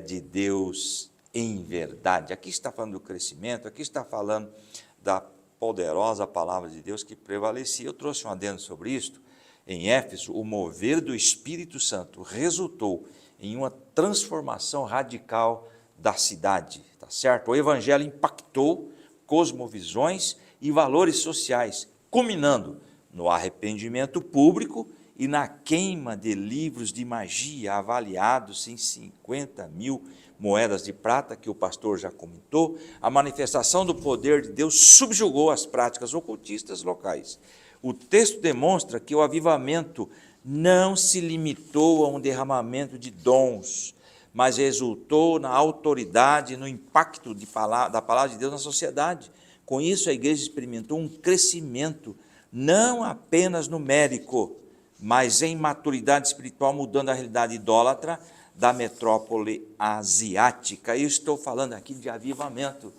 de Deus em verdade. Aqui está falando do crescimento, aqui está falando da poderosa palavra de Deus que prevalecia. Eu trouxe um adendo sobre isto. Em Éfeso, o mover do Espírito Santo resultou em uma transformação radical da cidade, tá certo? O Evangelho impactou cosmovisões e valores sociais, culminando no arrependimento público e na queima de livros de magia avaliados em 50 mil moedas de prata, que o pastor já comentou. A manifestação do poder de Deus subjugou as práticas ocultistas locais. O texto demonstra que o avivamento não se limitou a um derramamento de dons, mas resultou na autoridade, no impacto da palavra de Deus na sociedade. Com isso, a igreja experimentou um crescimento, não apenas numérico, mas em maturidade espiritual, mudando a realidade idólatra da metrópole asiática. Eu estou falando aqui de avivamento.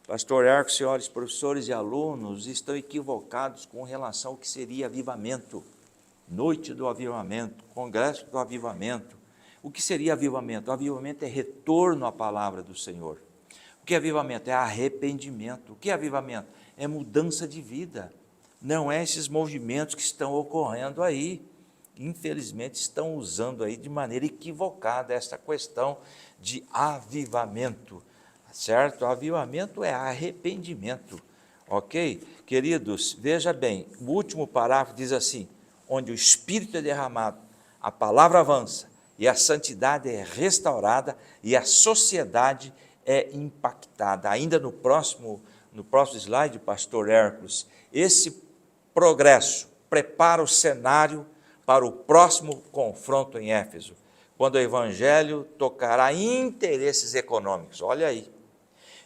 Pastor Erco, senhores professores e alunos estão equivocados com relação ao que seria avivamento. Noite do avivamento, congresso do avivamento. O que seria avivamento? O avivamento é retorno à palavra do Senhor. O que é avivamento? É arrependimento. O que é avivamento? É mudança de vida. Não é esses movimentos que estão ocorrendo aí. Infelizmente estão usando aí de maneira equivocada essa questão de avivamento, certo? Avivamento é arrependimento, ok? Queridos, veja bem, o último parágrafo diz assim: onde o Espírito é derramado, a palavra avança, e a santidade é restaurada, e a sociedade é impactada. Ainda no próximo slide, pastor Hércules, esse progresso prepara o cenário para o próximo confronto em Éfeso, quando o Evangelho tocará interesses econômicos. Olha aí.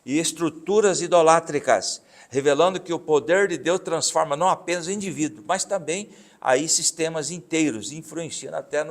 e estruturas idolátricas, revelando que o poder de Deus transforma não apenas o indivíduo, mas também aí sistemas inteiros, influenciando até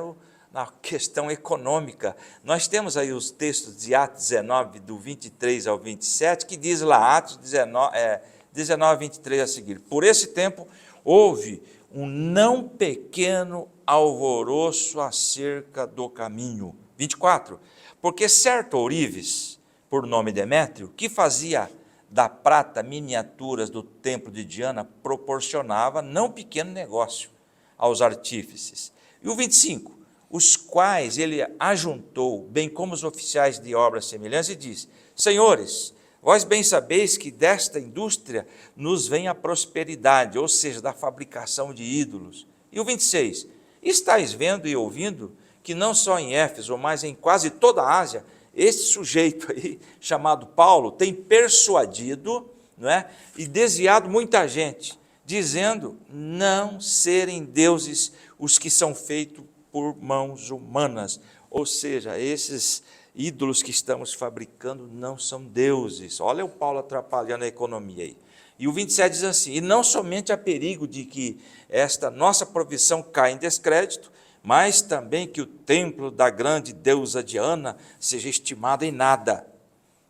na questão econômica. Nós temos aí os textos de Atos 19, do 23 ao 27, que diz lá, Atos 19, 23 a seguir: por esse tempo houve um não pequeno alvoroço acerca do caminho. 24, porque certo ourives, por nome Demétrio, que fazia da prata miniaturas do templo de Diana, proporcionava não pequeno negócio aos artífices. E o 25, os quais ele ajuntou, bem como os oficiais de obras semelhantes, e diz: senhores, vós bem sabeis que desta indústria nos vem a prosperidade, ou seja, da fabricação de ídolos. E o 26, estáis vendo e ouvindo que não só em Éfeso, mas em quase toda a Ásia, esse sujeito aí, chamado Paulo, tem persuadido, não é, e desviado muita gente, dizendo não serem deuses os que são feitos por mãos humanas. Ou seja, esses ídolos que estamos fabricando não são deuses. Olha o Paulo atrapalhando a economia aí. E o 27 diz assim: e não somente há perigo de que esta nossa provisão caia em descrédito, mas também que o templo da grande deusa Diana seja estimado em nada,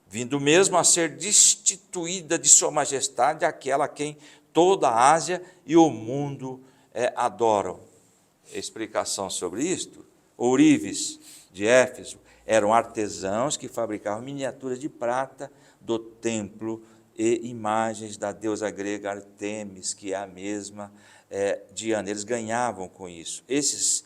vindo mesmo a ser destituída de sua majestade aquela a quem toda a Ásia e o mundo adoram. Explicação sobre isto: ourives de Éfeso eram artesãos que fabricavam miniaturas de prata do templo e imagens da deusa grega Artemis, que é a mesma Diana. Eles ganhavam com isso. Esses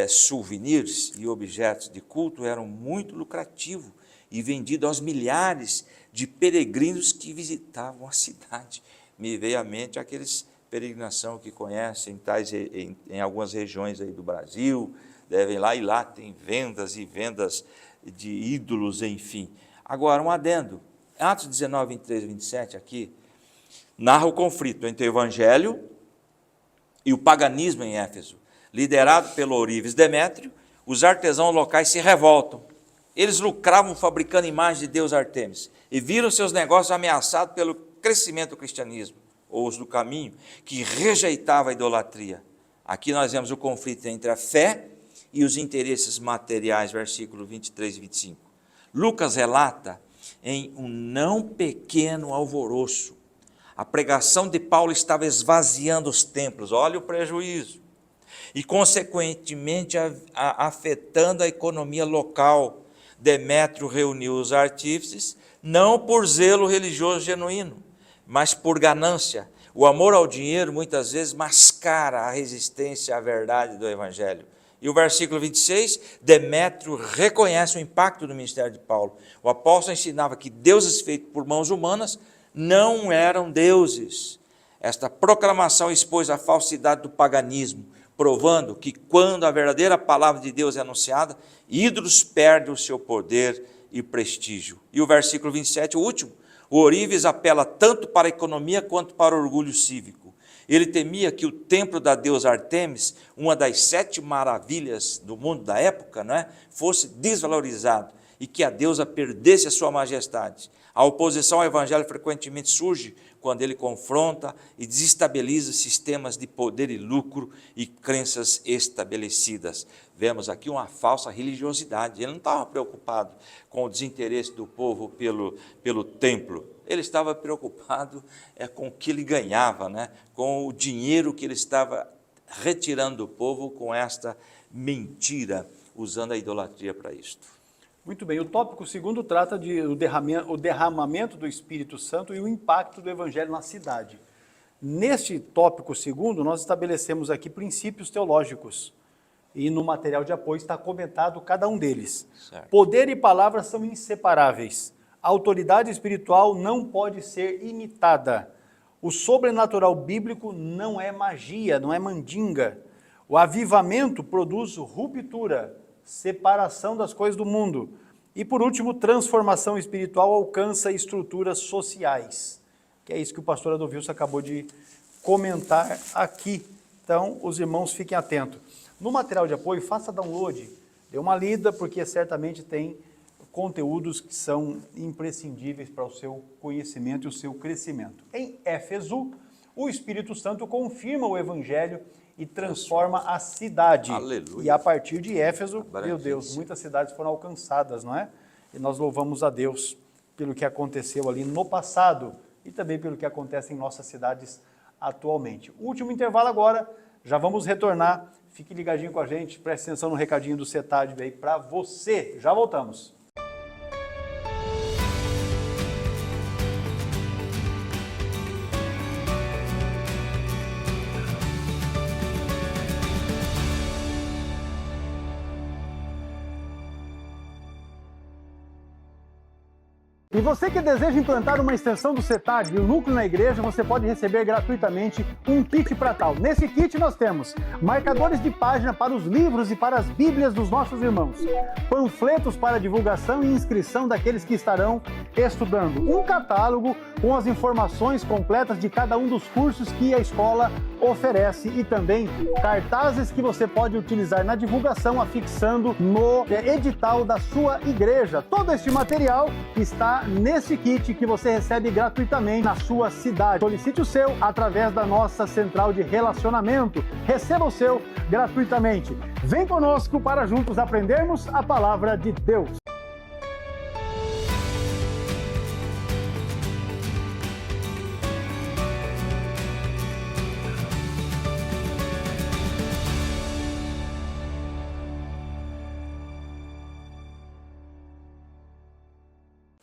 souvenirs e objetos de culto eram muito lucrativos e vendidos aos milhares de peregrinos que visitavam a cidade. Me veio à mente aqueles peregrinação que conhecem em algumas regiões aí do Brasil, devem lá, e lá tem vendas e vendas de ídolos, enfim. Agora, um adendo: Atos 19, 23 e 27 aqui narra o conflito entre o evangelho e o paganismo em Éfeso. Liderado pelo ourives Demétrio, os artesãos locais se revoltam. Eles lucravam fabricando imagens de Deus Artemis e viram seus negócios ameaçados pelo crescimento do cristianismo, ou os do caminho, que rejeitava a idolatria. Aqui nós vemos o conflito entre a fé e os interesses materiais, versículo 23 e 25. Lucas relata em um não pequeno alvoroço. A pregação de Paulo estava esvaziando os templos, olha o prejuízo, e consequentemente afetando a economia local. Demétrio reuniu os artífices, não por zelo religioso genuíno, mas por ganância. O amor ao dinheiro muitas vezes mascara a resistência à verdade do evangelho. E o versículo 26, Demétrio reconhece o impacto do ministério de Paulo. O apóstolo ensinava que deuses feitos por mãos humanas não eram deuses. Esta proclamação expôs a falsidade do paganismo, provando que quando a verdadeira palavra de Deus é anunciada, ídolos perdem o seu poder e prestígio. E o versículo 27, o último, o ourives apela tanto para a economia quanto para o orgulho cívico. Ele temia que o templo da deusa Artemis, uma das 7 maravilhas do mundo da época, fosse desvalorizado e que a deusa perdesse a sua majestade. A oposição ao evangelho frequentemente surge quando ele confronta e desestabiliza sistemas de poder e lucro e crenças estabelecidas. Vemos aqui uma falsa religiosidade. Ele não estava preocupado com o desinteresse do povo pelo templo. Ele estava preocupado com o que ele ganhava, com o dinheiro que ele estava retirando do povo com esta mentira, usando a idolatria para isto. Muito bem, o tópico segundo trata do derramamento do Espírito Santo e o impacto do Evangelho na cidade. Neste tópico segundo, nós estabelecemos aqui princípios teológicos. E no material de apoio está comentado cada um deles. Certo. Poder e palavra são inseparáveis. A autoridade espiritual não pode ser imitada. O sobrenatural bíblico não é magia, não é mandinga. O avivamento produz ruptura, separação das coisas do mundo. E por último, transformação espiritual alcança estruturas sociais. Que é isso que o pastor Adolfo acabou de comentar aqui. Então, os irmãos fiquem atentos. No material de apoio, faça download, dê uma lida, porque certamente tem conteúdos que são imprescindíveis para o seu conhecimento e o seu crescimento. Em Éfeso, o Espírito Santo confirma o Evangelho e transforma a cidade. Aleluia. E a partir de Éfeso, meu Abrangido. Deus, muitas cidades foram alcançadas, não é? E nós louvamos a Deus pelo que aconteceu ali no passado e também pelo que acontece em nossas cidades atualmente. Último intervalo agora, já vamos retornar. Fique ligadinho com a gente, preste atenção no recadinho do CETAD aí para você. Já voltamos. E você que deseja implantar uma extensão do CETAD e o núcleo na igreja, você pode receber gratuitamente um kit para tal. Nesse kit nós temos marcadores de página para os livros e para as bíblias dos nossos irmãos, panfletos para divulgação e inscrição daqueles que estarão estudando, um catálogo com as informações completas de cada um dos cursos que a escola oferece e também cartazes que você pode utilizar na divulgação, afixando no edital da sua igreja. Todo este material está nesse kit que você recebe gratuitamente na sua cidade. Solicite o seu através da nossa central de relacionamento. Receba o seu gratuitamente. Vem conosco para juntos aprendermos a palavra de Deus.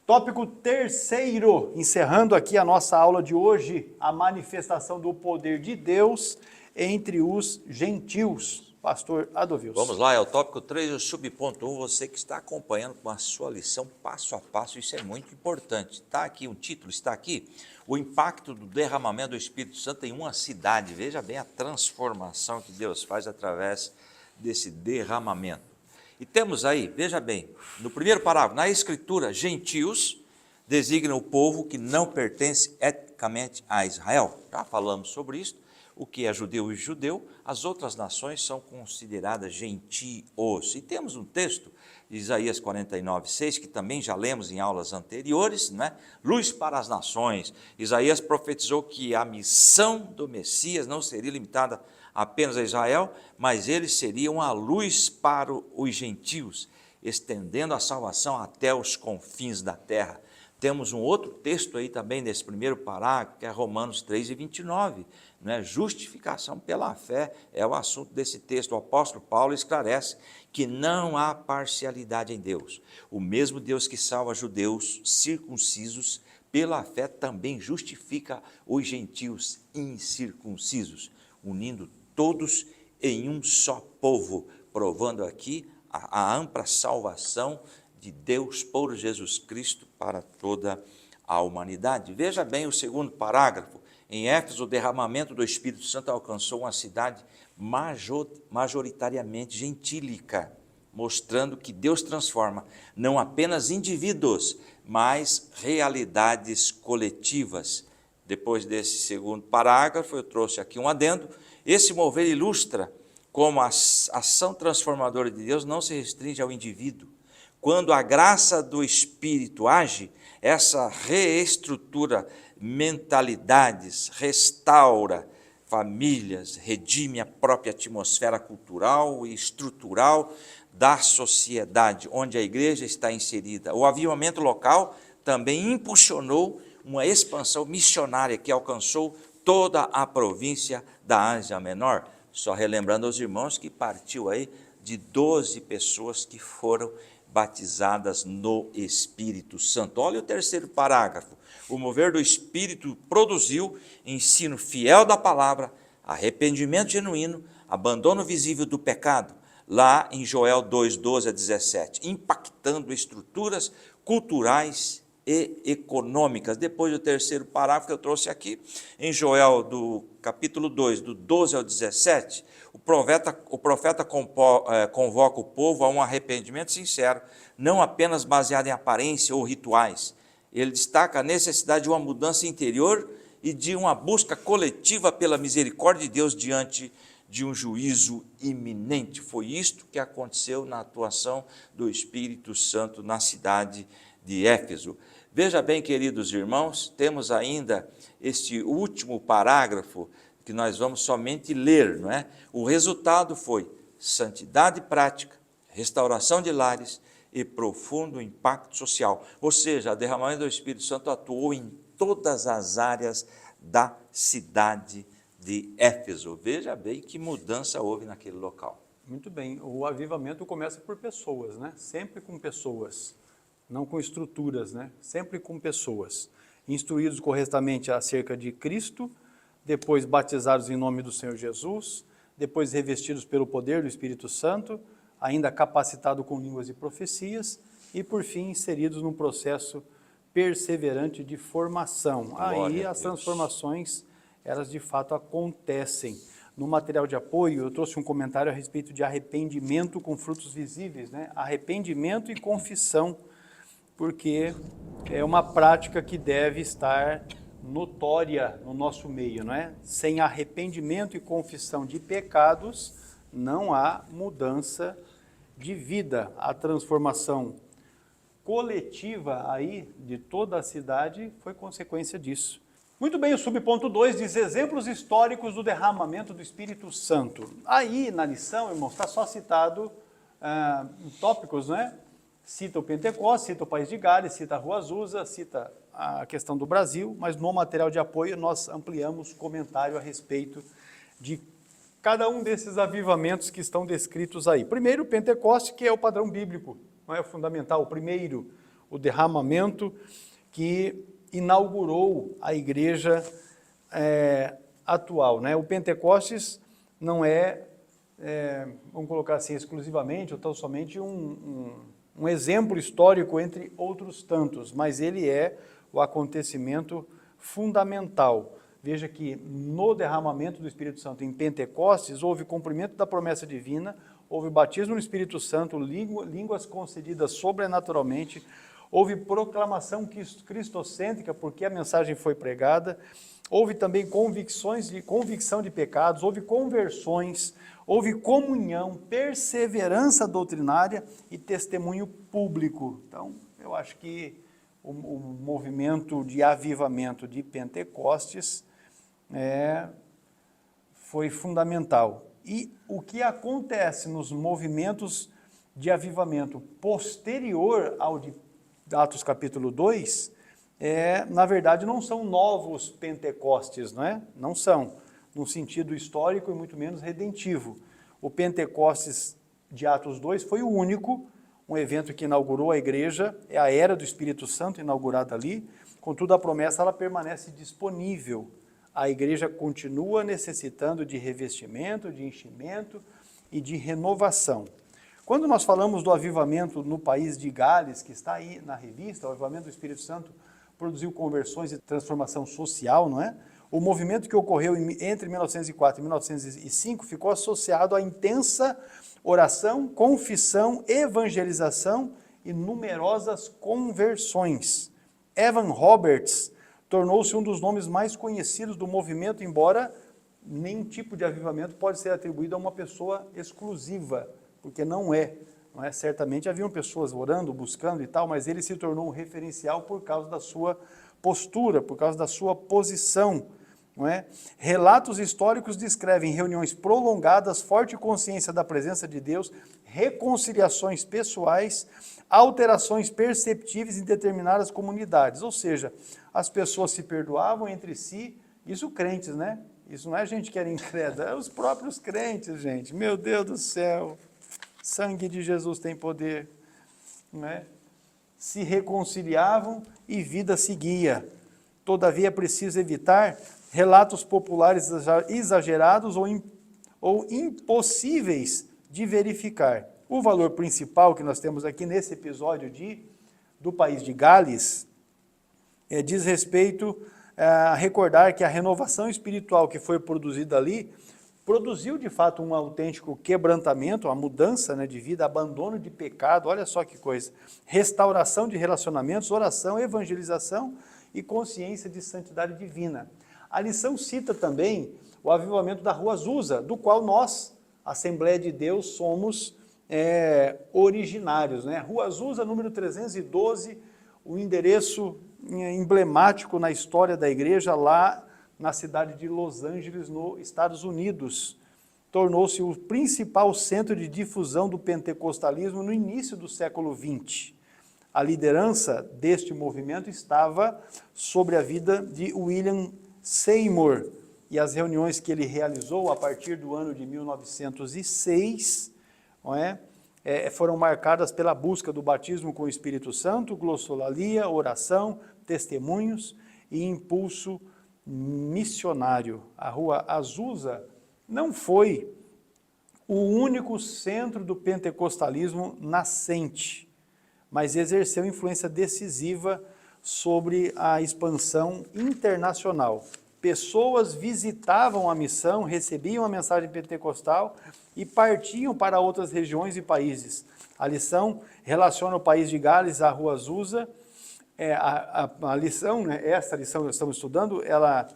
Tópico terceiro, encerrando aqui a nossa aula de hoje, a manifestação do poder de Deus entre os gentios. Pastor Adovils. Vamos lá, é o tópico 3, o subponto 1, você que está acompanhando com a sua lição passo a passo, isso é muito importante. Está aqui, um título está aqui, o impacto do derramamento do Espírito Santo em uma cidade. Veja bem a transformação que Deus faz através desse derramamento. E temos aí, veja bem, no primeiro parágrafo, na Escritura, gentios designam o povo que não pertence etnicamente a Israel. Já falamos sobre isso, o que é judeu e judeu, as outras nações são consideradas gentios. E temos um texto de Isaías 49:6, que também já lemos em aulas anteriores, né? Luz para as nações. Isaías profetizou que a missão do Messias não seria limitada apenas a Israel, mas eles seriam a luz para os gentios, estendendo a salvação até os confins da terra. Temos um outro texto aí também nesse primeiro parágrafo, que é Romanos 3:29, né? Justificação pela fé é o assunto desse texto. O apóstolo Paulo esclarece que não há parcialidade em Deus. O mesmo Deus que salva judeus circuncisos pela fé também justifica os gentios incircuncisos, unindo todos em um só povo, provando aqui a ampla salvação de Deus por Jesus Cristo para toda a humanidade. Veja bem o segundo parágrafo. Em Éfeso, o derramamento do Espírito Santo alcançou uma cidade majoritariamente gentílica, mostrando que Deus transforma não apenas indivíduos, mas realidades coletivas. Depois desse segundo parágrafo, eu trouxe aqui um adendo. Esse mover ilustra como a ação transformadora de Deus não se restringe ao indivíduo. Quando a graça do Espírito age, essa reestrutura mentalidades, restaura famílias, redime a própria atmosfera cultural e estrutural da sociedade onde a igreja está inserida. O avivamento local também impulsionou uma expansão missionária que alcançou toda a província da Ásia Menor. Só relembrando aos irmãos que partiu aí de 12 pessoas que foram batizadas no Espírito Santo. Olha o terceiro parágrafo. O mover do Espírito produziu ensino fiel da palavra, arrependimento genuíno, abandono visível do pecado, lá em Joel 2:12-17, impactando estruturas culturais e econômicas. Depois do terceiro parágrafo que eu trouxe aqui, em Joel do capítulo 2, do 12 ao 17, o profeta convoca o povo a um arrependimento sincero, não apenas baseado em aparência ou rituais. Ele destaca a necessidade de uma mudança interior e de uma busca coletiva pela misericórdia de Deus diante de um juízo iminente. Foi isto que aconteceu na atuação do Espírito Santo na cidade de Éfeso. Veja bem, queridos irmãos, temos ainda este último parágrafo que nós vamos somente ler, não é? O resultado foi santidade prática, restauração de lares e profundo impacto social. Ou seja, a derramamento do Espírito Santo atuou em todas as áreas da cidade de Éfeso. Veja bem que mudança houve naquele local. Muito bem, o avivamento começa por pessoas, né? Sempre com pessoas, não com estruturas, né? Sempre com pessoas, instruídos corretamente acerca de Cristo, depois batizados em nome do Senhor Jesus, depois revestidos pelo poder do Espírito Santo, ainda capacitado com línguas e profecias, e por fim inseridos num processo perseverante de formação. Glória Aí a as Deus. transformações, elas de fato acontecem. No material de apoio, eu trouxe um comentário a respeito de arrependimento com frutos visíveis, né? Arrependimento e confissão, porque é uma prática que deve estar notória no nosso meio, não é? Sem arrependimento e confissão de pecados, não há mudança de vida. A transformação coletiva aí de toda a cidade foi consequência disso. Muito bem, o subponto 2 diz exemplos históricos do derramamento do Espírito Santo. Aí na lição, irmãos, está só citado tópicos, né? Cita o Pentecostes, cita o País de Gales, cita a Rua Azusa, cita a questão do Brasil, mas no material de apoio nós ampliamos o comentário a respeito de cada um desses avivamentos que estão descritos aí. Primeiro, o Pentecostes, que é o padrão bíblico, não é fundamental. O primeiro, o derramamento que inaugurou a igreja atual, né? O Pentecostes não vamos colocar assim, exclusivamente ou tão somente um exemplo histórico entre outros tantos, mas ele é o acontecimento fundamental. Veja que no derramamento do Espírito Santo em Pentecostes houve cumprimento da promessa divina, houve batismo no Espírito Santo, línguas concedidas sobrenaturalmente, houve proclamação cristocêntrica, porque a mensagem foi pregada, houve também convicção de pecados, houve conversões, houve comunhão, perseverança doutrinária e testemunho público. Então, eu acho que o movimento de avivamento de Pentecostes foi fundamental. E o que acontece nos movimentos de avivamento posterior ao de Atos capítulo 2, na verdade não são novos Pentecostes, não é? Não são, no sentido histórico e muito menos redentivo. O Pentecostes de Atos 2 foi o único, um evento que inaugurou a igreja, é a era do Espírito Santo inaugurada ali, contudo a promessa ela permanece disponível. A igreja continua necessitando de revestimento, de enchimento e de renovação. Quando nós falamos do avivamento no país de Gales, que está aí na revista, o avivamento do Espírito Santo produziu conversões e transformação social, não é? O movimento que ocorreu entre 1904 e 1905 ficou associado à intensa oração, confissão, evangelização e numerosas conversões. Evan Roberts tornou-se um dos nomes mais conhecidos do movimento, embora nenhum tipo de avivamento pode ser atribuído a uma pessoa exclusiva, porque não é. Certamente haviam pessoas orando, buscando e tal, mas ele se tornou um referencial por causa da sua postura, por causa da sua posição. Não é? Relatos históricos descrevem reuniões prolongadas, forte consciência da presença de Deus, reconciliações pessoais, alterações perceptíveis em determinadas comunidades. Ou seja, as pessoas se perdoavam entre si, isso crentes, né? Isso não é gente que era incrédula, é os próprios crentes, gente. Meu Deus do céu, sangue de Jesus tem poder. Não é? Se reconciliavam e vida seguia. Todavia é preciso evitar relatos populares exagerados ou impossíveis de verificar. O valor principal que nós temos aqui nesse episódio do país de Gales diz respeito a recordar que a renovação espiritual que foi produzida ali produziu de fato um autêntico quebrantamento, uma mudança, né, de vida, abandono de pecado, olha só que coisa, restauração de relacionamentos, oração, evangelização e consciência de santidade divina. A lição cita também o avivamento da Rua Azusa, do qual nós, Assembleia de Deus, somos originários, né? Rua Azusa, número 312, o endereço emblemático na história da igreja lá na cidade de Los Angeles, nos Estados Unidos. Tornou-se o principal centro de difusão do pentecostalismo no início do século XX. A liderança deste movimento estava sobre a vida de William Seymour, e as reuniões que ele realizou a partir do ano de 1906, não é? Foram marcadas pela busca do batismo com o Espírito Santo, glossolalia, oração, testemunhos e impulso missionário. A Rua Azusa não foi o único centro do pentecostalismo nascente, mas exerceu influência decisiva sobre a expansão internacional. Pessoas visitavam a missão, recebiam a mensagem pentecostal e partiam para outras regiões e países. A lição relaciona o país de Gales à Rua Azusa. A lição, né, essa lição que nós estamos estudando, ela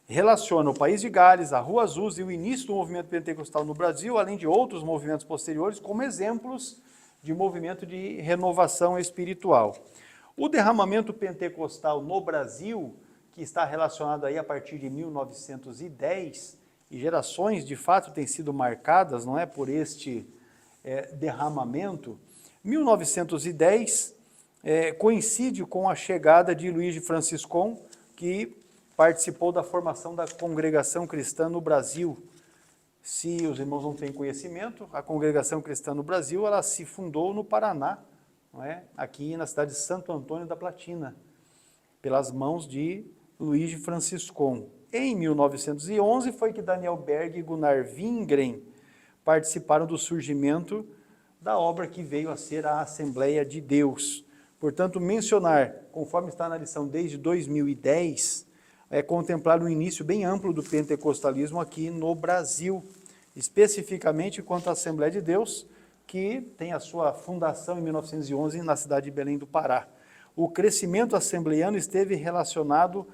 relaciona o país de Gales, a Rua Azusa e o início do movimento pentecostal no Brasil, além de outros movimentos posteriores, como exemplos de movimento de renovação espiritual. O derramamento pentecostal no Brasil, que está relacionado aí a partir de 1910, e gerações de fato têm sido marcadas, não é, por este derramamento. 1910 coincide com a chegada de Luís de Franciscon, que participou da formação da Congregação Cristã no Brasil. Se os irmãos não têm conhecimento, a Congregação Cristã no Brasil, ela se fundou no Paraná, não é? Aqui na cidade de Santo Antônio da Platina, pelas mãos de Luís de Franciscon. Em 1911 foi que Daniel Berg e Gunnar Wingren participaram do surgimento da obra que veio a ser a Assembleia de Deus. Portanto, mencionar, conforme está na lição desde 2010, contemplar um início bem amplo do pentecostalismo aqui no Brasil, especificamente quanto à Assembleia de Deus, que tem a sua fundação em 1911 na cidade de Belém do Pará. O crescimento assembleiano esteve relacionado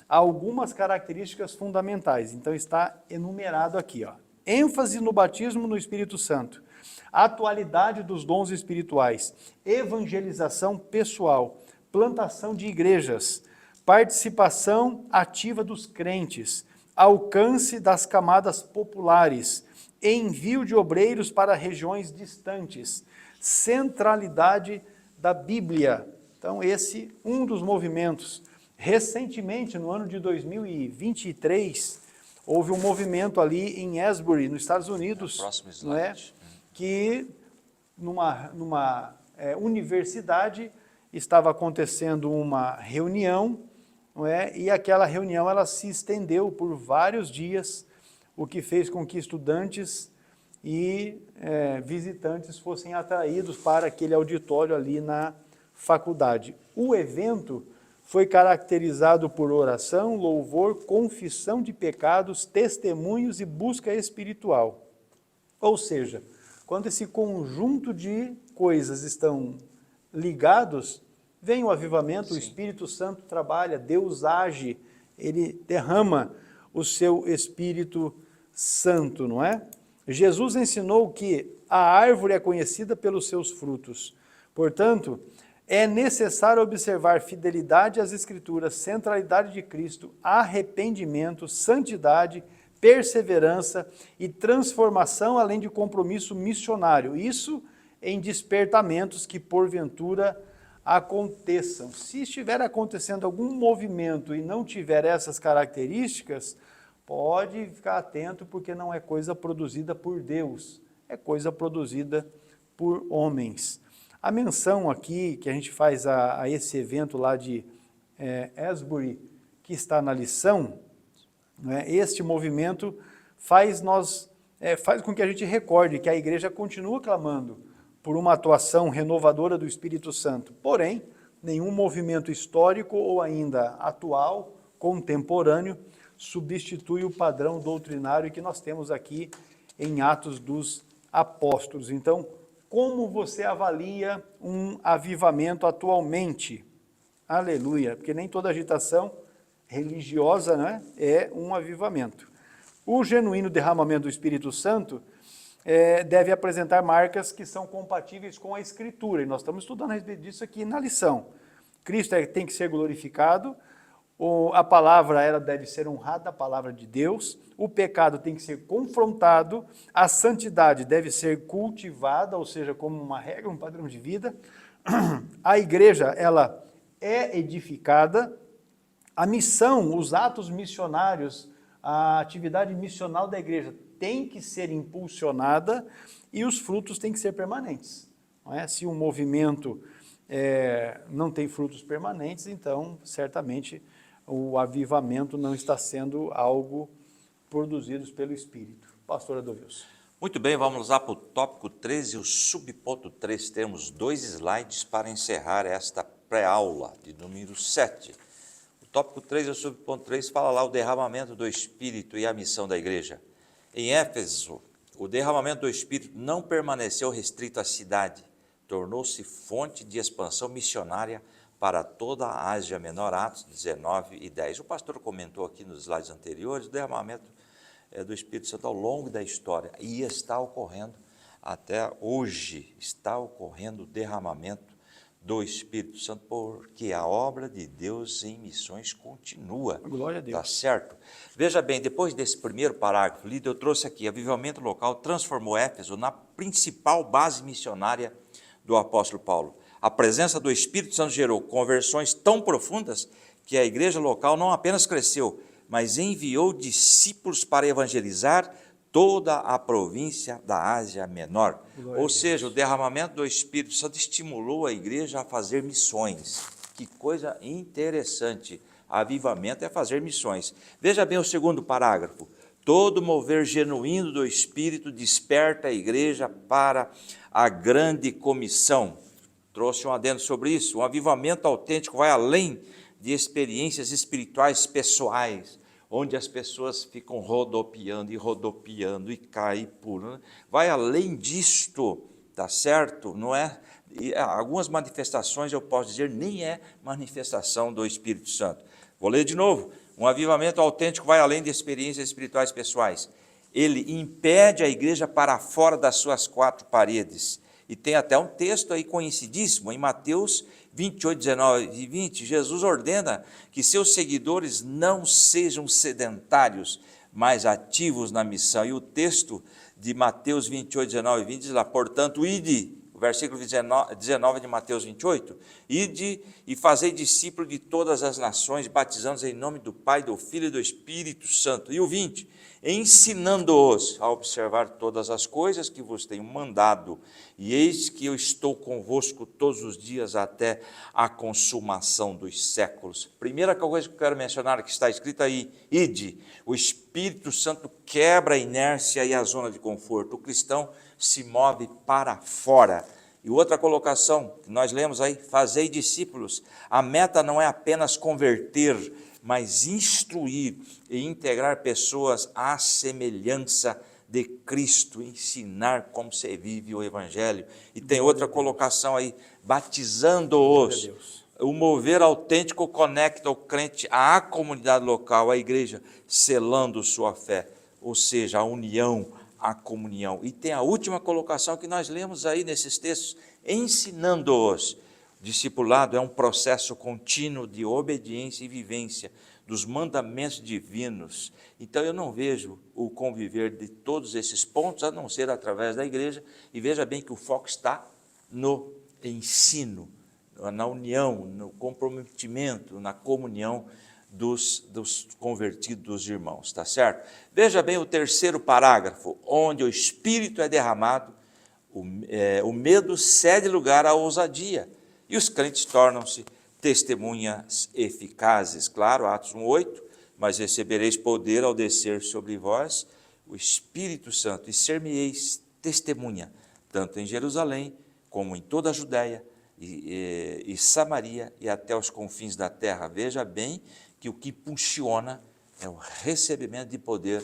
a algumas características fundamentais, então está enumerado aqui, ó. Ênfase no batismo no Espírito Santo, atualidade dos dons espirituais, evangelização pessoal, plantação de igrejas, participação ativa dos crentes, alcance das camadas populares, envio de obreiros para regiões distantes, centralidade da Bíblia. Então, esse um dos movimentos. Recentemente, no ano de 2023, houve um movimento ali em Asbury, nos Estados Unidos, não é? Que numa universidade estava acontecendo uma reunião, não é? E aquela reunião ela se estendeu por vários dias, o que fez com que estudantes e visitantes fossem atraídos para aquele auditório ali na faculdade. O evento foi caracterizado por oração, louvor, confissão de pecados, testemunhos e busca espiritual. Ou seja, quando esse conjunto de coisas estão ligados, vem o avivamento, sim, o Espírito Santo trabalha, Deus age, ele derrama o seu Espírito Santo, não é? Jesus ensinou que a árvore é conhecida pelos seus frutos. Portanto, é necessário observar fidelidade às Escrituras, centralidade de Cristo, arrependimento, santidade, perseverança e transformação, além de compromisso missionário. Isso em despertamentos que, porventura, aconteçam. Se estiver acontecendo algum movimento e não tiver essas características, pode ficar atento, porque não é coisa produzida por Deus, é coisa produzida por homens. A menção aqui que a gente faz a esse evento lá de Asbury, que está na lição, né, este movimento faz com que a gente recorde que a igreja continua clamando por uma atuação renovadora do Espírito Santo. Porém, nenhum movimento histórico ou ainda atual, contemporâneo, substitui o padrão doutrinário que nós temos aqui em Atos dos Apóstolos. Então, como você avalia um avivamento atualmente? Aleluia, porque nem toda agitação religiosa, né, é um avivamento. O genuíno derramamento do Espírito Santo deve apresentar marcas que são compatíveis com a Escritura, e nós estamos estudando a respeito disso aqui na lição. Cristo tem que ser glorificado, a palavra ela deve ser honrada, a palavra de Deus, o pecado tem que ser confrontado, a santidade deve ser cultivada, ou seja, como uma regra, um padrão de vida, a igreja ela é edificada, a missão, os atos missionários, a atividade missional da igreja tem que ser impulsionada e os frutos têm que ser permanentes. Não é? Se um movimento não tem frutos permanentes, então certamente o avivamento não está sendo algo produzido pelo Espírito. Pastor Adolfo. Muito bem, vamos lá para o tópico 13, o subponto 3. Temos 2 slides para encerrar esta pré-aula de número 7. O tópico 3, o subponto 3, fala lá o derramamento do Espírito e a missão da igreja. Em Éfeso, o derramamento do Espírito não permaneceu restrito à cidade, tornou-se fonte de expansão missionária para toda a Ásia Menor, Atos 19 e 10. O pastor comentou aqui nos slides anteriores o derramamento do Espírito Santo ao longo da história, e está ocorrendo até hoje, está ocorrendo o derramamento do Espírito Santo, porque a obra de Deus em missões continua. Glória a Deus. Tá certo? Veja bem, depois desse primeiro parágrafo lido, eu trouxe aqui, avivamento local transformou Éfeso na principal base missionária do apóstolo Paulo. A presença do Espírito Santo gerou conversões tão profundas que a igreja local não apenas cresceu, mas enviou discípulos para evangelizar toda a província da Ásia Menor. Ou seja, o derramamento do Espírito Santo estimulou a igreja a fazer missões. Que coisa interessante. Avivamento é fazer missões. Veja bem o segundo parágrafo. Todo mover genuíno do Espírito desperta a igreja para a grande comissão. Trouxe um adendo sobre isso. Um avivamento autêntico vai além de experiências espirituais pessoais, onde as pessoas ficam rodopiando e caem e pulam. Vai além disto, tá certo? Não é? E algumas manifestações, eu posso dizer, nem é manifestação do Espírito Santo. Vou ler de novo. Um avivamento autêntico vai além de experiências espirituais pessoais. Ele impede a igreja para fora das suas 4 paredes. E tem até um texto aí conhecidíssimo, em Mateus 28, 19 e 20, Jesus ordena que seus seguidores não sejam sedentários, mas ativos na missão. E o texto de Mateus 28, 19 e 20 diz lá, portanto, ide, o versículo 19 de Mateus 28, ide e fazei discípulo de todas as nações, batizando-os em nome do Pai, do Filho e do Espírito Santo. E o 20, ensinando-os a observar todas as coisas que vos tenho mandado, e eis que eu estou convosco todos os dias até a consumação dos séculos. Primeira coisa que eu quero mencionar, que está escrita aí, ide, o Espírito Santo quebra a inércia e a zona de conforto, o cristão se move para fora. E outra colocação, que nós lemos aí, fazei discípulos, a meta não é apenas converter, mas instruir e integrar pessoas à semelhança de Cristo, ensinar como se vive o Evangelho. E tem outra colocação aí, batizando-os. O mover autêntico conecta o crente à comunidade local, à igreja, selando sua fé, ou seja, a união, a comunhão. E tem a última colocação que nós lemos aí nesses textos, ensinando-os. Discipulado é um processo contínuo de obediência e vivência dos mandamentos divinos. Então eu não vejo o conviver de todos esses pontos, a não ser através da igreja, e veja bem que o foco está no ensino, na união, no comprometimento, na comunhão dos convertidos, dos irmãos, tá certo? Veja bem o terceiro parágrafo, onde o Espírito é derramado, o medo cede lugar à ousadia, e os crentes tornam-se testemunhas eficazes. Claro, Atos 1:8, mas recebereis poder ao descer sobre vós o Espírito Santo, e ser-me-eis testemunha, tanto em Jerusalém, como em toda a Judéia e Samaria, e até os confins da terra. Veja bem que o que impulsiona é o recebimento de poder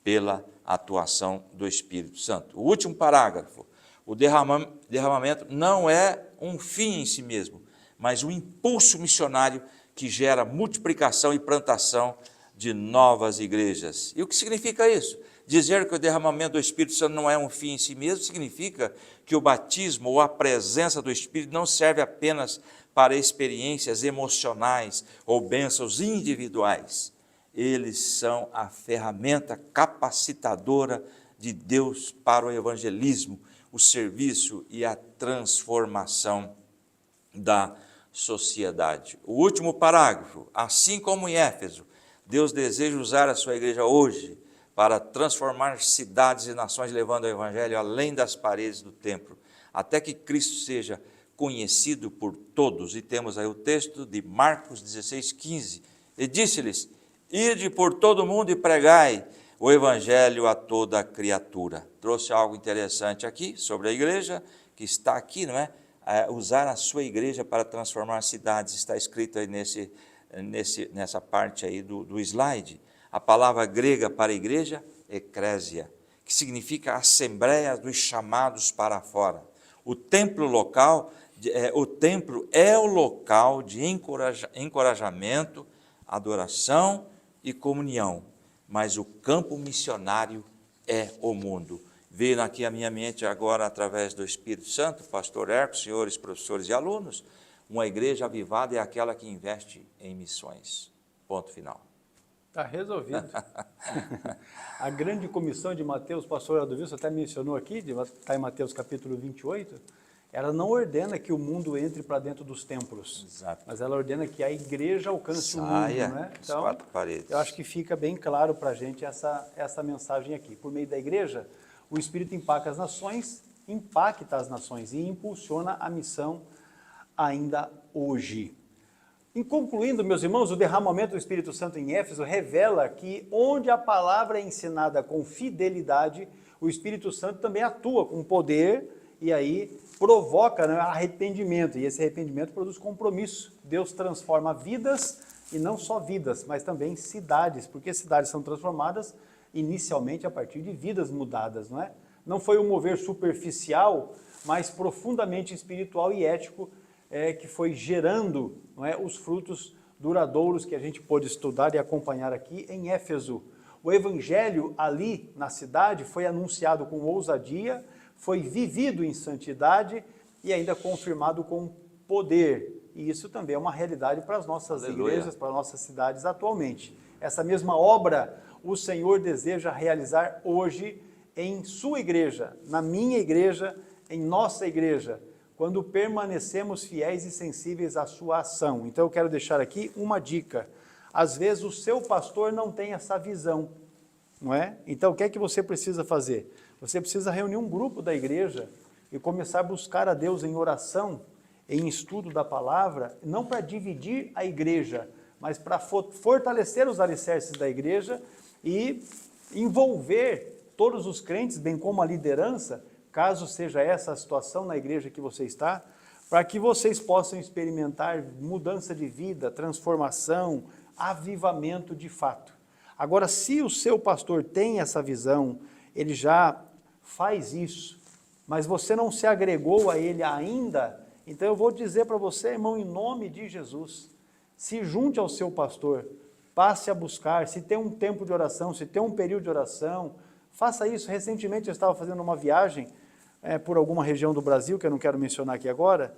pela atuação do Espírito Santo. O último parágrafo, o derramamento não é um fim em si mesmo, mas um impulso missionário que gera multiplicação e plantação de novas igrejas. E o que significa isso? Dizer que o derramamento do Espírito Santo não é um fim em si mesmo significa que o batismo ou a presença do Espírito não serve apenas para experiências emocionais ou bênçãos individuais. Eles são a ferramenta capacitadora de Deus para o evangelismo, o serviço e a transformação da sociedade. O último parágrafo: assim como em Éfeso, Deus deseja usar a sua igreja hoje para transformar cidades e nações, levando o evangelho além das paredes do templo, até que Cristo seja conhecido por todos. E temos aí o texto de Marcos 16:15. E disse-lhes: ide por todo o mundo e pregai o evangelho a toda criatura. Trouxe algo interessante aqui sobre a igreja, que está aqui, não é? Usar a sua igreja para transformar cidades, está escrito aí nessa parte aí do slide. A palavra grega para igreja é ekrésia, que significa assembleia dos chamados para fora. O templo é o local de encorajamento, adoração e comunhão, mas o campo missionário é o mundo. Veio aqui à minha mente agora, através do Espírito Santo, pastor Hércules, senhores professores e alunos, uma igreja avivada é aquela que investe em missões. Ponto final. Está resolvido. A grande comissão de Mateus, o pastor Adilson até mencionou aqui, está em Mateus capítulo 28, ela não ordena que o mundo entre para dentro dos templos. Exato. Mas ela ordena que a igreja alcance o mundo. Né? Então, quatro paredes. Eu acho que fica bem claro para a gente essa mensagem aqui. Por meio da igreja, o Espírito impacta as nações e impulsiona a missão ainda hoje. Em concluindo, meus irmãos, o derramamento do Espírito Santo em Éfeso revela que onde a palavra é ensinada com fidelidade, o Espírito Santo também atua com poder e aí provoca, né, arrependimento. E esse arrependimento produz compromisso. Deus transforma vidas, e não só vidas, mas também cidades, porque cidades são transformadas inicialmente a partir de vidas mudadas, não é? Não foi um mover superficial, mas profundamente espiritual e ético, que foi gerando, não é, os frutos duradouros que a gente pôde estudar e acompanhar aqui em Éfeso. O evangelho ali na cidade foi anunciado com ousadia, foi vivido em santidade e ainda confirmado com poder. E isso também é uma realidade para as nossas igrejas, para as nossas cidades atualmente. Essa mesma obra o Senhor deseja realizar hoje em sua igreja, na minha igreja, em nossa igreja, quando permanecemos fiéis e sensíveis à sua ação. Então eu quero deixar aqui uma dica. Às vezes o seu pastor não tem essa visão, não é? Então o que é que você precisa fazer? Você precisa reunir um grupo da igreja e começar a buscar a Deus em oração, em estudo da palavra, não para dividir a igreja, mas para fortalecer os alicerces da igreja e envolver todos os crentes, bem como a liderança, caso seja essa a situação na igreja que você está, para que vocês possam experimentar mudança de vida, transformação, avivamento de fato. Agora, se o seu pastor tem essa visão, ele já faz isso, mas você não se agregou a ele ainda, então eu vou dizer para você, irmão, em nome de Jesus, se junte ao seu pastor, passe a buscar, se tem um tempo de oração, se tem um período de oração, faça isso. Recentemente eu estava fazendo uma viagem por alguma região do Brasil, que eu não quero mencionar aqui agora,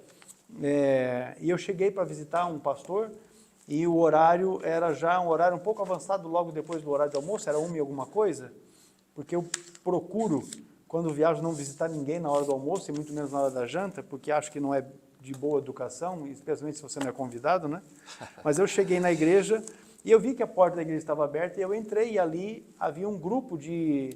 e eu cheguei para visitar um pastor, e o horário era já um horário um pouco avançado, logo depois do horário de almoço, era 1 e alguma coisa, porque eu procuro, quando viajo, não visitar ninguém na hora do almoço, e muito menos na hora da janta, porque acho que não é de boa educação, especialmente se você não é convidado, né? Mas eu cheguei na igreja, e eu vi que a porta da igreja estava aberta, e eu entrei, e ali havia um grupo de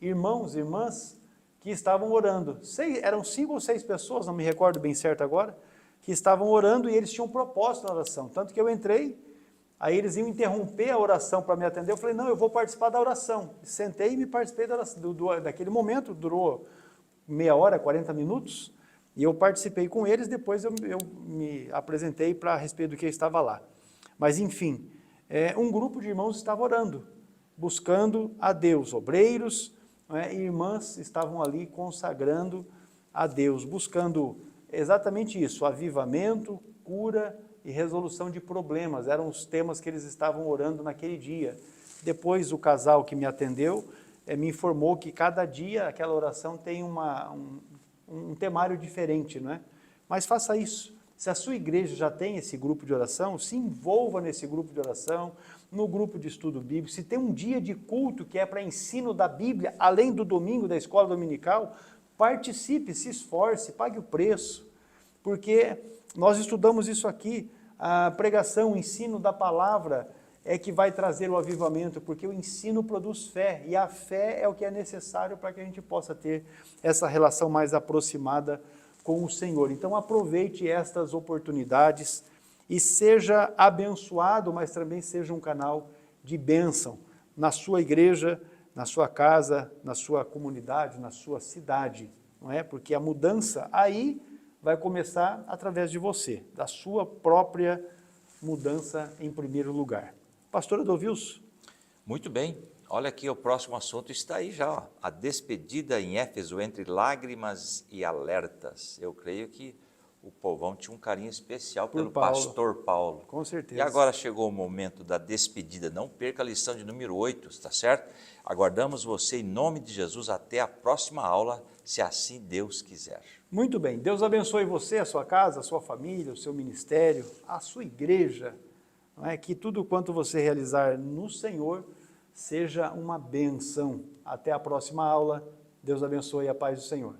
irmãos e irmãs que estavam orando. Eram 5 ou 6 pessoas, não me recordo bem certo agora, que estavam orando, e eles tinham um propósito na oração. Tanto que eu entrei, aí eles iam interromper a oração para me atender, eu falei, não, eu vou participar da oração. Sentei e me participei da oração, daquele momento, durou meia hora, 40 minutos, e eu participei com eles, depois eu me apresentei a respeito do que eu estava lá. Mas, enfim, um grupo de irmãos estava orando, buscando a Deus. Obreiros e irmãs estavam ali consagrando a Deus, buscando exatamente isso, avivamento, cura e resolução de problemas, eram os temas que eles estavam orando naquele dia. Depois o casal que me atendeu me informou que cada dia aquela oração tem um temário diferente, não é? Mas faça isso. Se a sua igreja já tem esse grupo de oração, se envolva nesse grupo de oração, no grupo de estudo bíblico. Se tem um dia de culto que é para ensino da Bíblia, além do domingo da escola dominical, participe, se esforce, pague o preço, porque nós estudamos isso aqui, a pregação, o ensino da palavra é que vai trazer o avivamento, porque o ensino produz fé, e a fé é o que é necessário para que a gente possa ter essa relação mais aproximada com o Senhor. Então aproveite estas oportunidades e seja abençoado, mas também seja um canal de bênção na sua igreja, na sua casa, na sua comunidade, na sua cidade, não é? Porque a mudança aí vai começar através de você, da sua própria mudança em primeiro lugar. Pastor Adolvilson. Muito bem, olha aqui, o próximo assunto está aí já, ó. A despedida em Éfeso entre lágrimas e alertas. Eu creio que o povão tinha um carinho especial pelo pastor Paulo. Com certeza. E agora chegou o momento da despedida. Não perca a lição de número 8, está certo? Aguardamos você em nome de Jesus até a próxima aula, se assim Deus quiser. Muito bem. Deus abençoe você, a sua casa, a sua família, o seu ministério, a sua igreja. Não é? Que tudo quanto você realizar no Senhor seja uma benção. Até a próxima aula. Deus abençoe e a paz do Senhor.